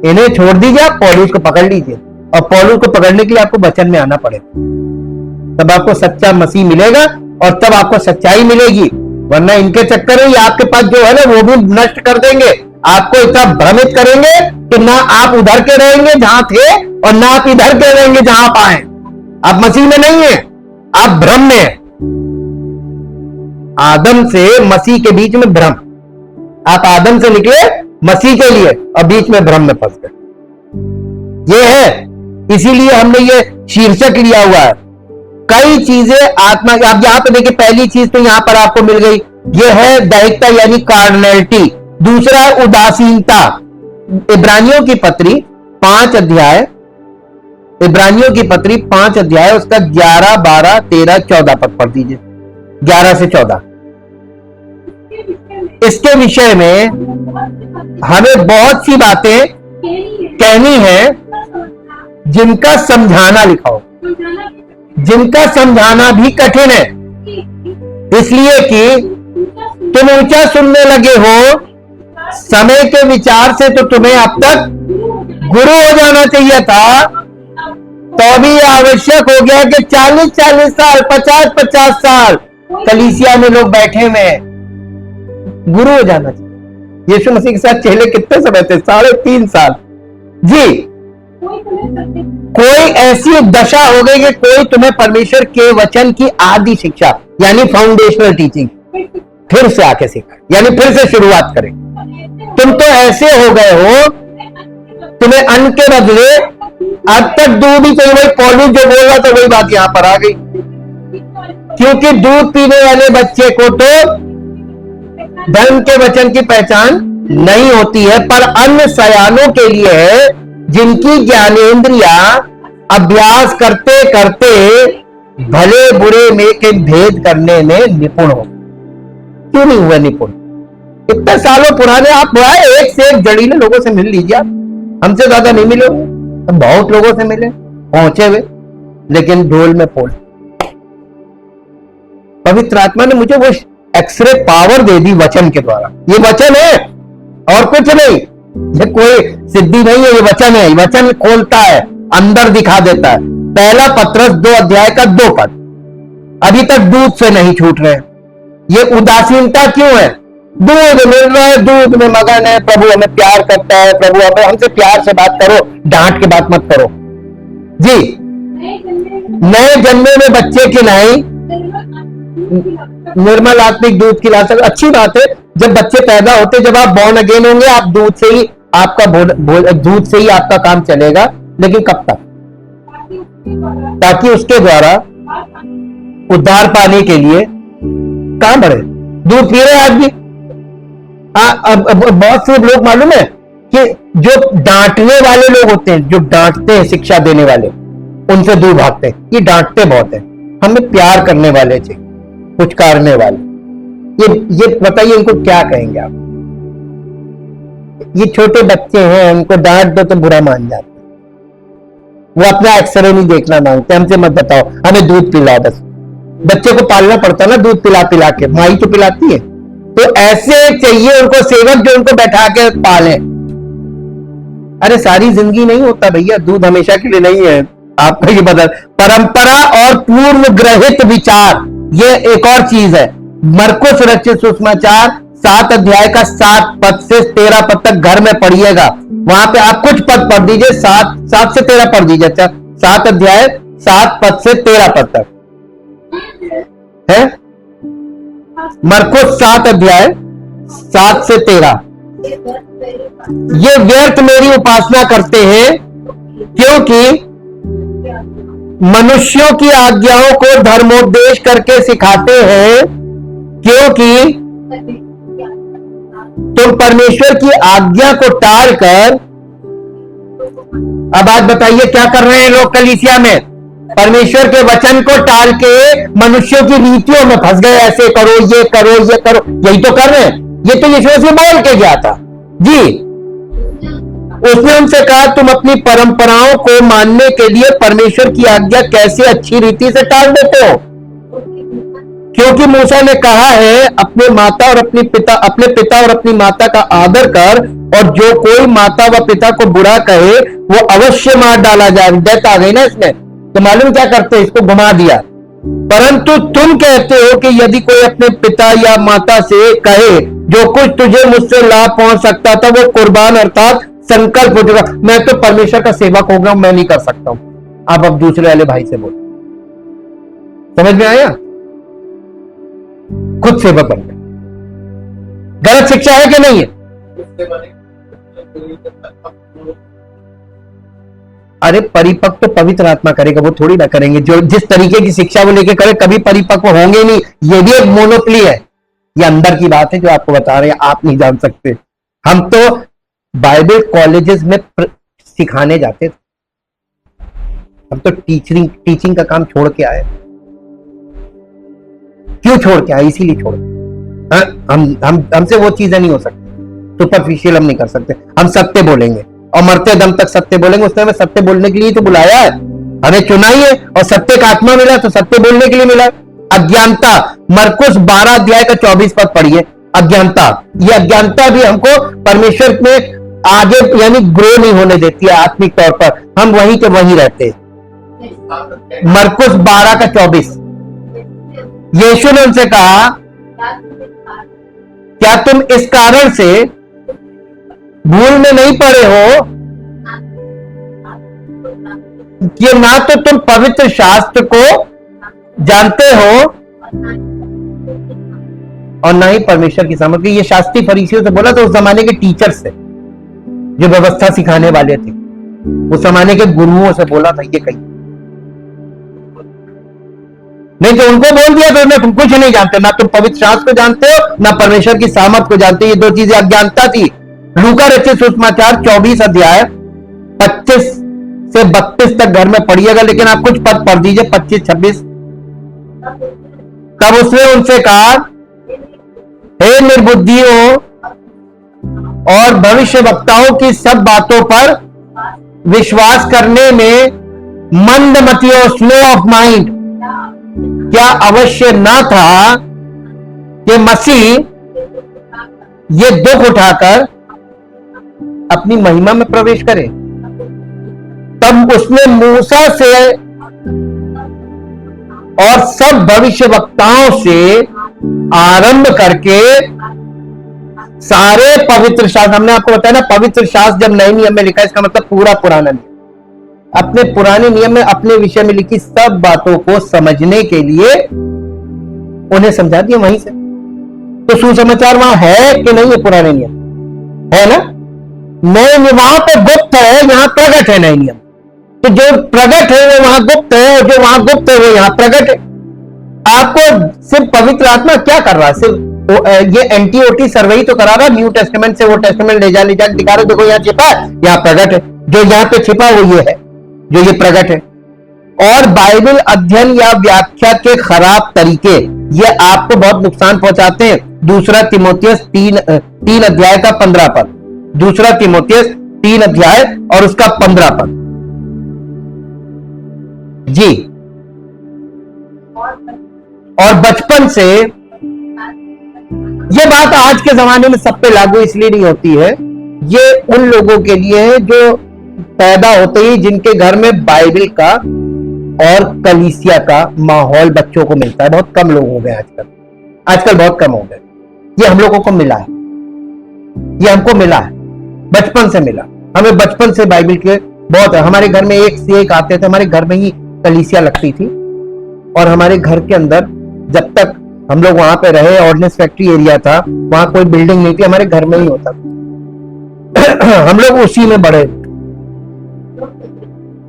इन्हें छोड़ दीजिए, आप पौलुस को पकड़ लीजिए, और पौलुस को पकड़ने के लिए आपको वचन में आना पड़ेगा। तब आपको सच्चा मसीह मिलेगा और तब आपको सच्चाई मिलेगी। वरना इनके चक्कर में आपके पास जो है ना वो भी नष्ट कर देंगे। आपको इतना भ्रमित करेंगे कि ना आप उधर के रहेंगे जहां थे, और ना आप इधर के रहेंगे जहां आप आए। आप मसीह में नहीं है, आप भ्रम में है। आदम से मसीह के बीच में भ्रम। आप आदम से निकले मसीह के लिए और बीच में भ्रम में फंस गए। ये है, इसीलिए हमने ये शीर्षक लिया हुआ है। कई चीजें आत्मा। आप यहां पर देखिए, पहली चीज तो यहां पर आपको मिल गई, ये है दैहिकता यानी कार्नैलिटी। दूसरा है उदासीनता। इब्रानियों की पत्री 5 अध्याय, इब्रानियों की पत्री 5 अध्याय उसका 11, 12, 13, 14 पद पढ़ दीजिए। 11 से 14। इसके विषय में हमें बहुत सी बातें कहनी है, जिनका समझाना लिखा हो, जिनका समझाना भी कठिन है, इसलिए कि तुम ऊंचा सुनने लगे हो। समय के विचार से तो तुम्हें अब तक गुरु हो जाना चाहिए था, तो भी आवश्यक हो गया कि 40-40 साल, 50-50 साल कलीसिया में लोग बैठे हुए हैं। गुरु हो जाना चाहिए। यीशु मसीह के साथ चेले कितने समय थे? 3.5 साल। जी, कोई ऐसी दशा हो गई कि कोई तुम्हें परमेश्वर के वचन की आदि शिक्षा यानी फाउंडेशनल टीचिंग फिर से आके सीखा, यानी फिर से शुरुआत करें। तुम तो ऐसे हो गए हो, तुम्हें अन्न के बदले अब तक दूध ही चाहिए। वही पौलुस जो बोल रहा था वही बात यहां पर आ गई, क्योंकि दूध पीने वाले बच्चे को तो धर्म के वचन की पहचान नहीं होती है, पर अन्य सयानों के लिए है, जिनकी ज्ञानेंद्रिया अभ्यास करते करते भले बुरे में के भेद करने में निपुण हो। क्यों नहीं हुए निपुण? इतने सालों पुराने आप हुआ है, एक से एक जड़ीले लोगों से मिल लीजिए। आप हमसे ज्यादा नहीं मिले, बहुत लोगों से मिले, पहुंचे हुए। लेकिन ढोल में पोल। पवित्र आत्मा ने मुझे वो एक्सरे पावर दे दी वचन के द्वारा। ये वचन है और कुछ नहीं, ये कोई सिद्धि नहीं है, ये वचन है। वचन खोलता है, अंदर दिखा देता है। पहला पत्रस 2 अध्याय का 2 पद। अभी तक दूध से नहीं छूट रहे। ये उदासीनता क्यों है? दूध मिल रहा है, दूध में मगन है, प्रभु हमें प्यार करता है, प्रभु हमें, हमसे प्यार से बात करो, डांट के बात मत करो जी। नए जन्मे में बच्चे की नहीं, निर्मल आत्मिक दूध की लालसा। अच्छी बात है, जब बच्चे पैदा होते, जब आप बॉर्न अगेन होंगे, आप दूध से ही आपका दूध से ही आपका काम चलेगा। लेकिन कब तक? ताकि उसके द्वारा उद्धार पाने के लिए कहां बढ़े। दूध पी रहे आदमी। अब बहुत से लोग मालूम है कि जो डांटने वाले लोग होते हैं, जो डांटते हैं, शिक्षा देने वाले, उनसे दूर भागते हैं। ये डांटते बहुत है। हमें प्यार करने वाले चाहिए, पुचकारने वाले। ये बताइए, इनको क्या कहेंगे आप? ये छोटे बच्चे हैं, उनको डांट दो तो बुरा मान जाते हैं। वो अपना एक्सरे नहीं देखना मांगते। हमसे मत बताओ, हमें दूध पिलाओ बस। बच्चे को पालना पड़ता है ना, दूध पिला पिला के, माई तो पिलाती है। तो ऐसे चाहिए उनको सेवक जो उनको बैठा के पाले। अरे सारी जिंदगी नहीं होता भैया, दूध हमेशा के लिए नहीं है। आपका ये बदल परंपरा और पूर्व ग्रहित विचार, ये एक और चीज है। मरकुस रचित सुसमाचार 7 अध्याय का 7 पद से 13 पद तक घर में पढ़िएगा। वहां पे आप कुछ पद पढ़ दीजिए, 7 से 13 पढ़ दीजिए। अच्छा, 7 अध्याय 7 पद से 13 पद तक है। मरकुस 7 अध्याय 7 से 13। ये व्यर्थ मेरी उपासना करते हैं, क्योंकि मनुष्यों की आज्ञाओं को धर्मोपदेश करके सिखाते हैं, क्योंकि तुम परमेश्वर की आज्ञा को टालकर, अब आज बताइए क्या कर रहे हैं लोग कलीसिया में? परमेश्वर के वचन को टाल के मनुष्यों की रीतियों में फंस गए। ऐसे करो, ये करो, ये करो, यही तो कर रहे हैं। ये तो यीशु से बोल के गया था जी। उसने उनसे कहा, तुम अपनी परंपराओं को मानने के लिए परमेश्वर की आज्ञा कैसे अच्छी रीति से टाल देते हो? क्योंकि मूसा ने कहा है, अपने पिता और अपनी माता का आदर कर, और जो कोई माता व पिता को बुरा कहे वो अवश्य मार डाला जाए। डेथ आ गई ना इसमें। तो मालूम क्या करते, इसको घुमा दिया। परंतु तुम कहते हो कि यदि कोई अपने पिता या माता से कहे, जो कुछ तुझे मुझसे लाभ पहुंच सकता था वो कुर्बान अर्थात संकल्प हो चुका, मैं तो परमेश्वर का सेवक हो गया हूं, मैं नहीं कर सकता हूं। अब दूसरे वाले भाई से बोल। समझ में आया? खुद सेवक बन गए। गलत शिक्षा है कि नहीं है? अरे परिपक्व तो पवित्र आत्मा करेगा, वो थोड़ी ना करेंगे। जो जिस तरीके की शिक्षा वो लेके करे, कभी परिपक्व होंगे नहीं। ये भी एक मोनोपोली है। ये अंदर की बात है जो आपको बता रहे हैं, आप नहीं जान सकते। हम तो बाइबल कॉलेजेस में सिखाने जाते थे। हम तो टीचिंग का काम छोड़ के आए। क्यों छोड़ के आए? इसीलिए छोड़ के। हमसे वो चीजें नहीं हो सकती। सुपरफिशियल हम नहीं कर सकते। हम सत्य बोलेंगे और मरते दम तक सत्य बोलेंगे। उसने हमें सत्य बोलने के लिए तो बुलाया है, हमें चुना ही है। और सत्य का आत्मा मिला तो सत्य बोलने के लिए मिला। अज्ञानता, मरकुस 12 अध्याय का 24 पद पढ़िए। अज्ञानता, ये अज्ञानता भी हमको परमेश्वर में आगे यानी ग्रो नहीं होने देती है आत्मिक तौर पर। हम वहीं के वहीं रहते हैं। मरकुस 12 का 24। यीशु ने उनसे कहा, क्या तुम इस कारण से भूल में नहीं पड़े हो कि ना तो तुम पवित्र शास्त्र को जानते हो और ना ही परमेश्वर की सामर्थ्य? ये शास्त्री फरीसियों से बोला, तो उस जमाने के टीचर से, जो व्यवस्था सिखाने वाले थे, उस जमाने के गुरुओं से बोला था ये कहीं। नहीं तो उनको बोल दिया तो तुम कुछ नहीं जानते, ना तुम पवित्र शास्त्र को जानते हो ना परमेश्वर की सामर्थ को जानते हो। ये दो चीजें अज्ञानता थी। लूका रचित सुसमाचार 24 अध्याय 25 से 32 तक घर में पढ़िएगा, लेकिन आप कुछ पद पढ़ दीजिए, 25-26। तब उसने उनसे कहा, हे निर्बुद्धियों और भविष्य वक्ताओं की सब बातों पर विश्वास करने में मंदमतियों, स्लो ऑफ माइंड, क्या अवश्य ना था कि मसीह ये दुख उठाकर अपनी महिमा में प्रवेश करे? तब उसने मूसा से और सब भविष्यवक्ताओं से आरंभ करके सारे पवित्र शास्त्र, हमने आपको बताया ना, पवित्र शास्त्र जब नए नियम में लिखा, इसका मतलब पूरा पुराना नियम, अपने पुराने नियम में अपने विषय में लिखी सब बातों को समझने के लिए उन्हें समझा दिया वहीं से। तो सुसमाचार वहां है कि नहीं है? पुराने नियम है ना, नए नियम वहां पे गुप्त है, यहां प्रकट है नए नियम। तो जो प्रकट है वो वहां गुप्त है, और जो वहां गुप्त है वो यहां प्रकट है। आपको सिर्फ पवित्र आत्मा क्या कर रहा है? सिर्फ ये एंटीओटी सर्वे ही तो करा रहा, न्यू टेस्टामेंट से वो टेस्टामेंट ले जा दिखा रहे, देखो यहाँ छिपा है, यहाँ प्रकट है। जो यहाँ पे छिपा है वो ये है, जो ये प्रकट है। और बाइबल अध्ययन या व्याख्या के खराब तरीके ये आपको बहुत नुकसान पहुंचाते हैं। दूसरा तीमुथियुस 3 अध्याय का 15 पद, दूसरा तीमुथियुस 3 अध्याय और उसका 15 पद जी। और बचपन से, ये बात आज के जमाने में सब पे लागू इसलिए नहीं होती है, ये उन लोगों के लिए है जो पैदा होते ही जिनके घर में बाइबल का और कलीसिया का माहौल बच्चों को मिलता है। बहुत कम लोग हो गए आजकल बहुत कम हो गए। ये हम लोगों को मिला है, ये हमको मिला है, बचपन से मिला हमें। बचपन से बाइबल के बहुत है। हमारे घर में एक से एक आते थे, हमारे घर में ही कलीसिया लगती थी, और हमारे घर के अंदर जब तक हम लोग वहां पे रहे, ऑर्डिनेंस फैक्ट्री एरिया था, वहां कोई बिल्डिंग नहीं थी, हमारे घर में ही होता था। हम लोग उसी में बड़े।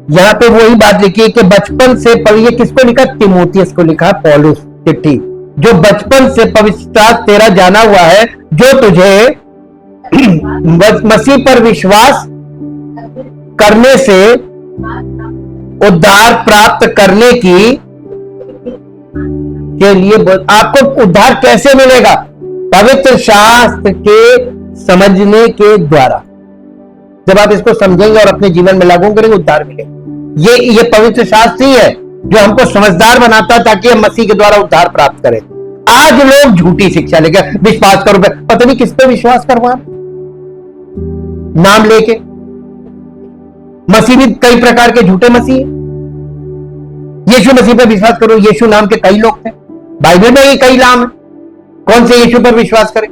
यहाँ पे वही बात लिखी है कि बचपन से, ये किसको लिखा? तीमुथियुस को लिखा, पौलुस चिट्ठी, जो बचपन से पवित्रता तेरा जाना हुआ है, जो तुझे मसीह पर विश्वास करने से उद्धार प्राप्त करने की के लिए। आपको उद्धार कैसे मिलेगा? पवित्र शास्त्र के समझने के द्वारा। जब आप इसको समझेंगे और अपने जीवन में लागू करेंगे, उद्धार मिलेगा। ये पवित्र शास्त्र ही है जो हमको समझदार बनाता है ताकि हम मसीह के द्वारा उद्धार प्राप्त करें। आज लोग झूठी शिक्षा लेकर विश्वास करो, पता नहीं किस पे विश्वास करवा, नाम लेके। मसीह भी कई प्रकार के झूठे मसीह हैं। यीशु मसीह पर विश्वास करो, यीशु नाम के कई लोग थे, बाइबल में ही कई नाम है, कौन से यीशु पर विश्वास करें?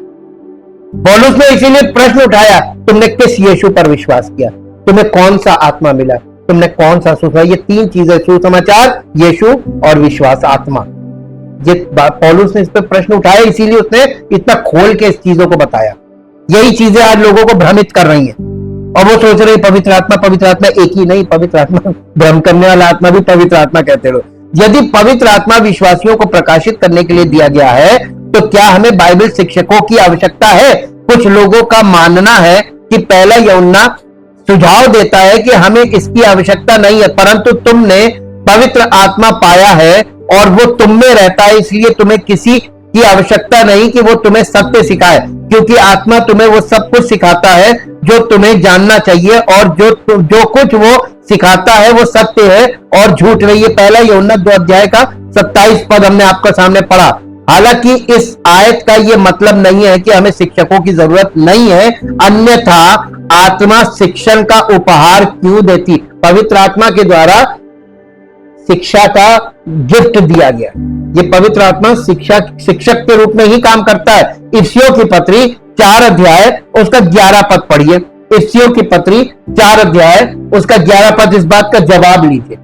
पौलुस ने इसीलिए प्रश्न उठाया, तुमने किस यीशु पर विश्वास किया? तुम्हें कौन सा आत्मा मिला? तुमने कौन सा सुसमाचार? ये 3 चीजें, सुसमाचार, यीशु और विश्वास, आत्मा। ये पौलुस ने इस पर प्रश्न उठाया, इसीलिए उसने इतना खोल के इस चीजों को बताया। यही चीजें आज लोगों को भ्रमित कर रही हैं, और वो सोच रहे पवित्र आत्मा एक ही नहीं, पवित्र आत्मा, भ्रम करने वाला आत्मा भी पवित्र आत्मा कहते हो। यदि पवित्र आत्मा विश्वासियों को प्रकाशित करने के लिए दिया गया है, तो क्या हमें बाइबल शिक्षकों की आवश्यकता है? कुछ लोगों का मानना है कि पहला यूहन्ना सुझाव देता है कि हमें इसकी आवश्यकता नहीं है, परंतु तुमने पवित्र आत्मा पाया है और वो तुम में रहता है, इसलिए तुम्हें किसी की आवश्यकता नहीं कि वो तुम्हें सत्य सिखाए, क्योंकि आत्मा तुम्हें वो सब कुछ सिखाता है जो तुम्हें जानना चाहिए, और जो कुछ वो सिखाता है वो सत्य है और झूठ नहीं। ये पहला यूहन्ना 2 अध्याय का 27 पद हमने आपके सामने पढ़ा। हालांकि इस आयत का ये मतलब नहीं है कि हमें शिक्षकों की जरूरत नहीं है, अन्यथा आत्मा शिक्षण का उपहार क्यों देती? पवित्र आत्मा के द्वारा शिक्षा का गिफ्ट दिया गया। ये पवित्र आत्मा शिक्षक के रूप में ही काम करता है। इफिसियों की पत्री 4 अध्याय उसका 11 पद पढ़िए। इफिसियों की पत्री 4 अध्याय उसका 11 पद, इस बात का जवाब लीजिए।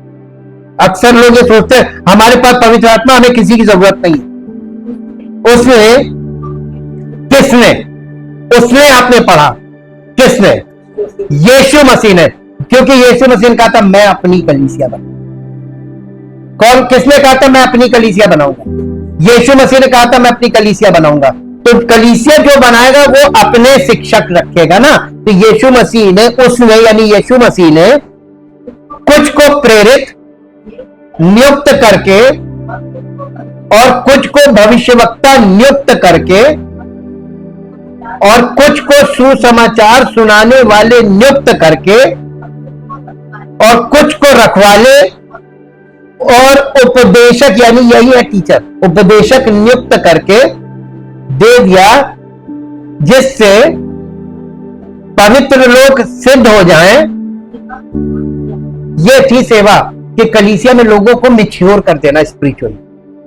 अक्सर लोग ये सोचते हैं हमारे पास पवित्र आत्मा, हमें किसी की जरूरत नहीं है। उसने आपने पढ़ा, किसने? यीशु मसीह ने, क्योंकि यीशु मसीह ने कहा था मैं अपनी कलीसिया बनाऊंगा। किसने कहा था मैं अपनी कलीसिया बनाऊंगा? यीशु मसीह ने कहा था मैं अपनी कलीसिया बनाऊंगा। तो कलीसिया जो बनाएगा वो अपने शिक्षक रखेगा ना। तो यीशु मसीह ने, उसने यानी यीशु मसीह ने कुछ को प्रेरित नियुक्त करके और कुछ को भविष्यवक्ता नियुक्त करके और कुछ को सुसमाचार सुनाने वाले नियुक्त करके और कुछ को रखवाले और उपदेशक, यानी यही है टीचर, उपदेशक नियुक्त करके दे दिया, जिससे पवित्र लोग सिद्ध हो जाएं। ये थी सेवा कि कलीसिया में लोगों को मैच्योर कर देना स्पिरिचुअली।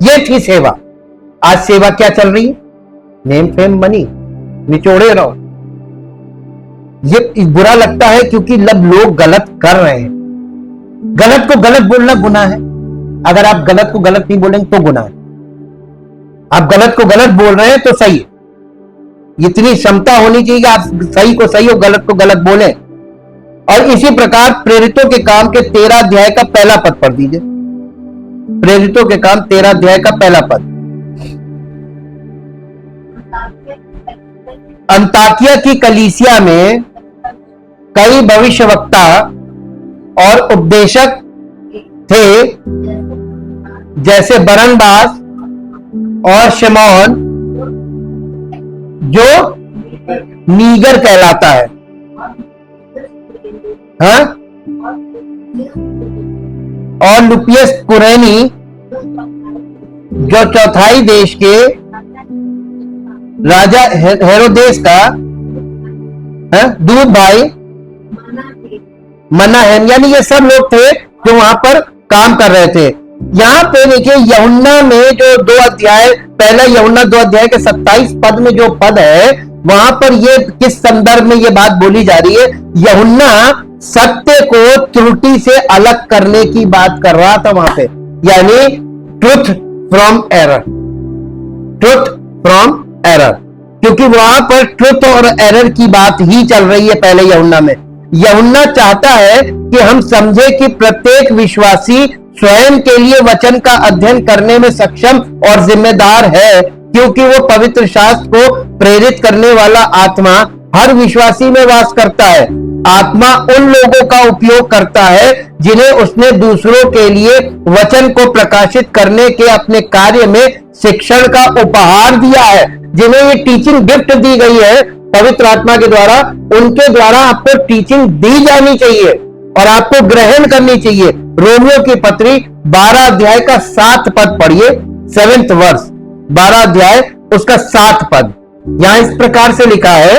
ये थी सेवा। आज सेवा क्या चल रही है? नेम फेम मनी, निचोड़े रहो। ये बुरा लगता है क्योंकि लोग गलत कर रहे हैं। गलत को गलत बोलना गुनाह है। अगर आप गलत को गलत नहीं बोलेंगे तो गुनाह है। आप गलत को गलत बोल रहे हैं तो सही है। इतनी क्षमता होनी चाहिए कि आप सही को सही और गलत को गलत बोलें। और इसी प्रकार प्रेरितों के काम के 13 अध्याय का पहला पद पढ़ दीजिए। प्रेरितों के काम 13 अध्याय का पहला पद। अंताकिया की कलीसिया में कई भविष्यवक्ता और उपदेशक थे, जैसे बरनबास और शिमोन, जो नीगर कहलाता है, हाँ? और लुपियस कुरैनी, जो चौथाई देश के राजा हेरोदेस का दूध भाई मनाहेम, यानी ये सब लोग थे जो वहां पर काम कर रहे थे। यहां पे देखिए यूहन्ना में जो 2 अध्याय, पहला यूहन्ना 2 अध्याय के 27 पद में जो पद है, वहां पर ये किस संदर्भ में ये बात बोली जा रही है? यूहन्ना सत्य को त्रुटि से अलग करने की बात कर रहा था वहां पे, यानी truth from error, truth from error, क्योंकि वहां पर ट्रुथ और एरर की बात ही चल रही है पहले यूहन्ना में। यूहन्ना चाहता है कि हम समझे कि प्रत्येक विश्वासी स्वयं के लिए वचन का अध्ययन करने में सक्षम और जिम्मेदार है, क्योंकि वो पवित्र शास्त्र को प्रेरित करने वाला आत्मा हर विश्वासी में वास करता है। आत्मा उन लोगों का उपयोग करता है जिन्हें उसने दूसरों के लिए वचन को प्रकाशित करने के अपने कार्य में शिक्षण का उपहार दिया है। जिन्हें ये टीचिंग गिफ्ट दी गई है पवित्र आत्मा के द्वारा, उनके द्वारा आपको टीचिंग दी जानी चाहिए और आपको ग्रहण करनी चाहिए। रोमियो की पत्री 12 अध्याय का 7 पद पढ़िए, 7th वर्स, 12 अध्याय उसका 7 पद। यहां इस प्रकार से लिखा है,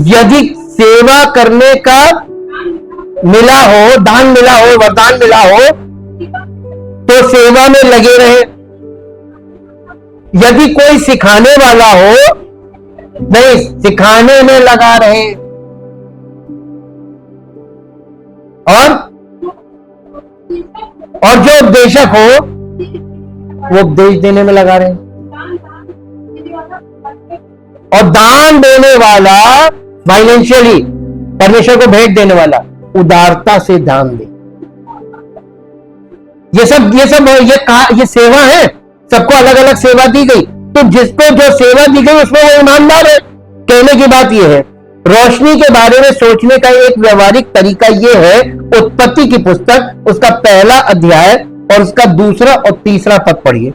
यदि सेवा करने का मिला हो, दान मिला हो, वरदान मिला हो, तो सेवा में लगे रहे। यदि कोई सिखाने वाला हो, नहीं, सिखाने में लगा रहे। और जो उपदेशक हो, वो उपदेश देने में लगा रहे। और दान देने वाला, फाइनेंशियली परमेश्वर को भेंट देने वाला, उदारता से दान दे। ये सेवा है। सबको अलग अलग सेवा दी गई, तो जिसको जो सेवा दी गई उसमें वो ईमानदार है। कहने की बात यह है, रोशनी के बारे में सोचने का एक व्यवहारिक तरीका यह है, उत्पत्ति की पुस्तक उसका 1 अध्याय और उसका 2 और 3 पद पढ़िए।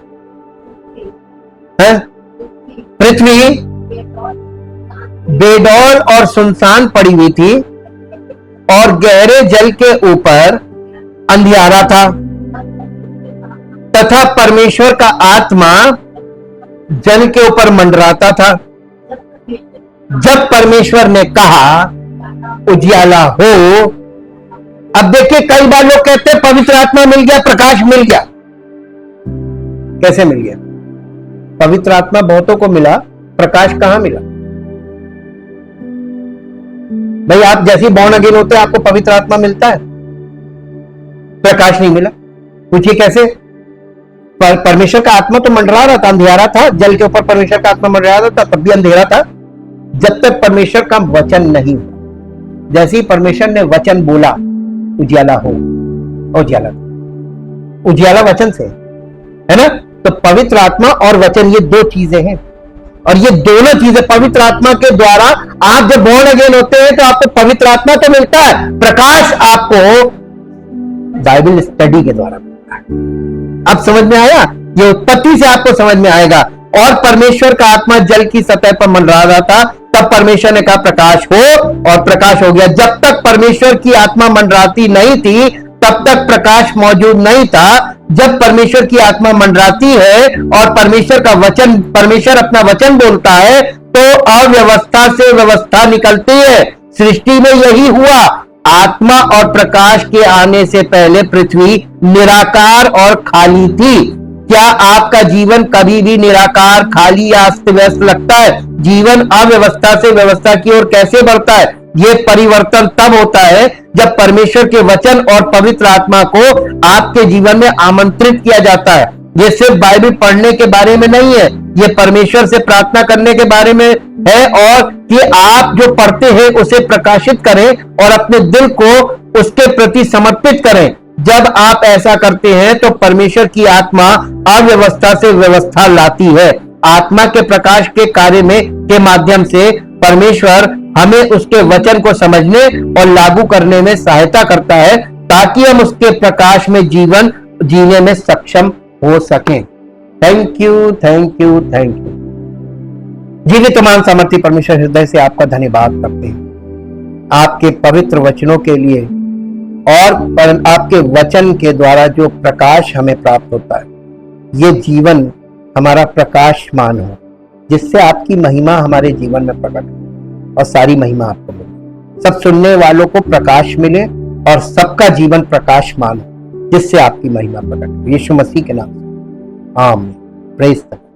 पृथ्वी बेडौल और सुनसान पड़ी हुई थी और गहरे जल के ऊपर अंधियारा था, तथा परमेश्वर का आत्मा जल के ऊपर मंडराता था। जब परमेश्वर ने कहा उजियाला हो। अब देखिए, कई बार लोग कहते हैं पवित्र आत्मा मिल गया, प्रकाश मिल गया। कैसे मिल गया? पवित्र आत्मा बहुतों को मिला, प्रकाश कहां मिला? भाई, आप जैसे बॉर्न अगेन होते हैं आपको पवित्र आत्मा मिलता है, प्रकाश नहीं मिला। पूछिए कैसे? परमेश्वर का आत्मा तो मंडरा रहा था, अंधेरा था, जल के ऊपर परमेश्वर का आत्मा मंडरा रहा था, तब भी अंधेरा था, जब तक परमेश्वर का वचन नहीं हुआ। जैसे ही परमेश्वर ने वचन बोला, उजियाला हो, उजियाला वचन से है ना। तो पवित्र आत्मा और वचन, ये 2 चीजें हैं, और ये दोनों चीजें पवित्र आत्मा के द्वारा आप जब बॉर्न अगेन होते हैं तो आपको पवित्र आत्मा तो मिलता है, प्रकाश आपको बाइबल स्टडी के द्वारा मिलता है। अब समझ में आया? ये उत्पत्ति से आपको समझ में आएगा। और परमेश्वर का आत्मा जल की सतह पर मंडरा रहा था, तब परमेश्वर ने कहा प्रकाश हो, और प्रकाश हो गया। जब तक परमेश्वर की आत्मा मंडराती नहीं थी तब तक प्रकाश मौजूद नहीं था। जब परमेश्वर की आत्मा मंडराती है और परमेश्वर अपना वचन बोलता है तो अव्यवस्था से व्यवस्था निकलती है। सृष्टि में यही हुआ। आत्मा और प्रकाश के आने से पहले पृथ्वी निराकार और खाली थी। क्या आपका जीवन कभी भी निराकार, खाली या अस्त व्यस्त लगता है? जीवन अव्यवस्था से व्यवस्था की ओर कैसे बढ़ता है? ये परिवर्तन तब होता है जब परमेश्वर के वचन और पवित्र आत्मा को आपके जीवन में आमंत्रित किया जाता है। ये सिर्फ बाइबल पढ़ने के बारे में नहीं है, ये परमेश्वर से प्रार्थना करने के बारे में है, और कि आप जो पढ़ते हैं उसे प्रकाशित करें और अपने दिल को उसके प्रति समर्पित करें। जब आप ऐसा करते हैं तो परमेश्वर की आत्मा अव्यवस्था से व्यवस्था लाती है। आत्मा के प्रकाश के कार्य के माध्यम से परमेश्वर हमें उसके वचन को समझने और लागू करने में सहायता करता है ताकि हम उसके प्रकाश में जीवन जीने में सक्षम हो सकें। Thank you, thank you, thank you. जीवित मान सामर्थी परमेश्वर हृदय से आपका धन्यवाद करते हैं आपके पवित्र वचनों के लिए, और आपके वचन के द्वारा जो प्रकाश हमें प्राप्त होता है, ये जीवन हमारा प्रकाशमान हो, जिससे आपकी महिमा हमारे जीवन में प्रकट हो और सारी महिमा आपको मिले। सब सुनने वालों को प्रकाश मिले और सबका जीवन प्रकाशमान हो, जिससे आपकी महिमा प्रकट हो। यीशु मसीह के नाम से आमीन। Praise the Lord.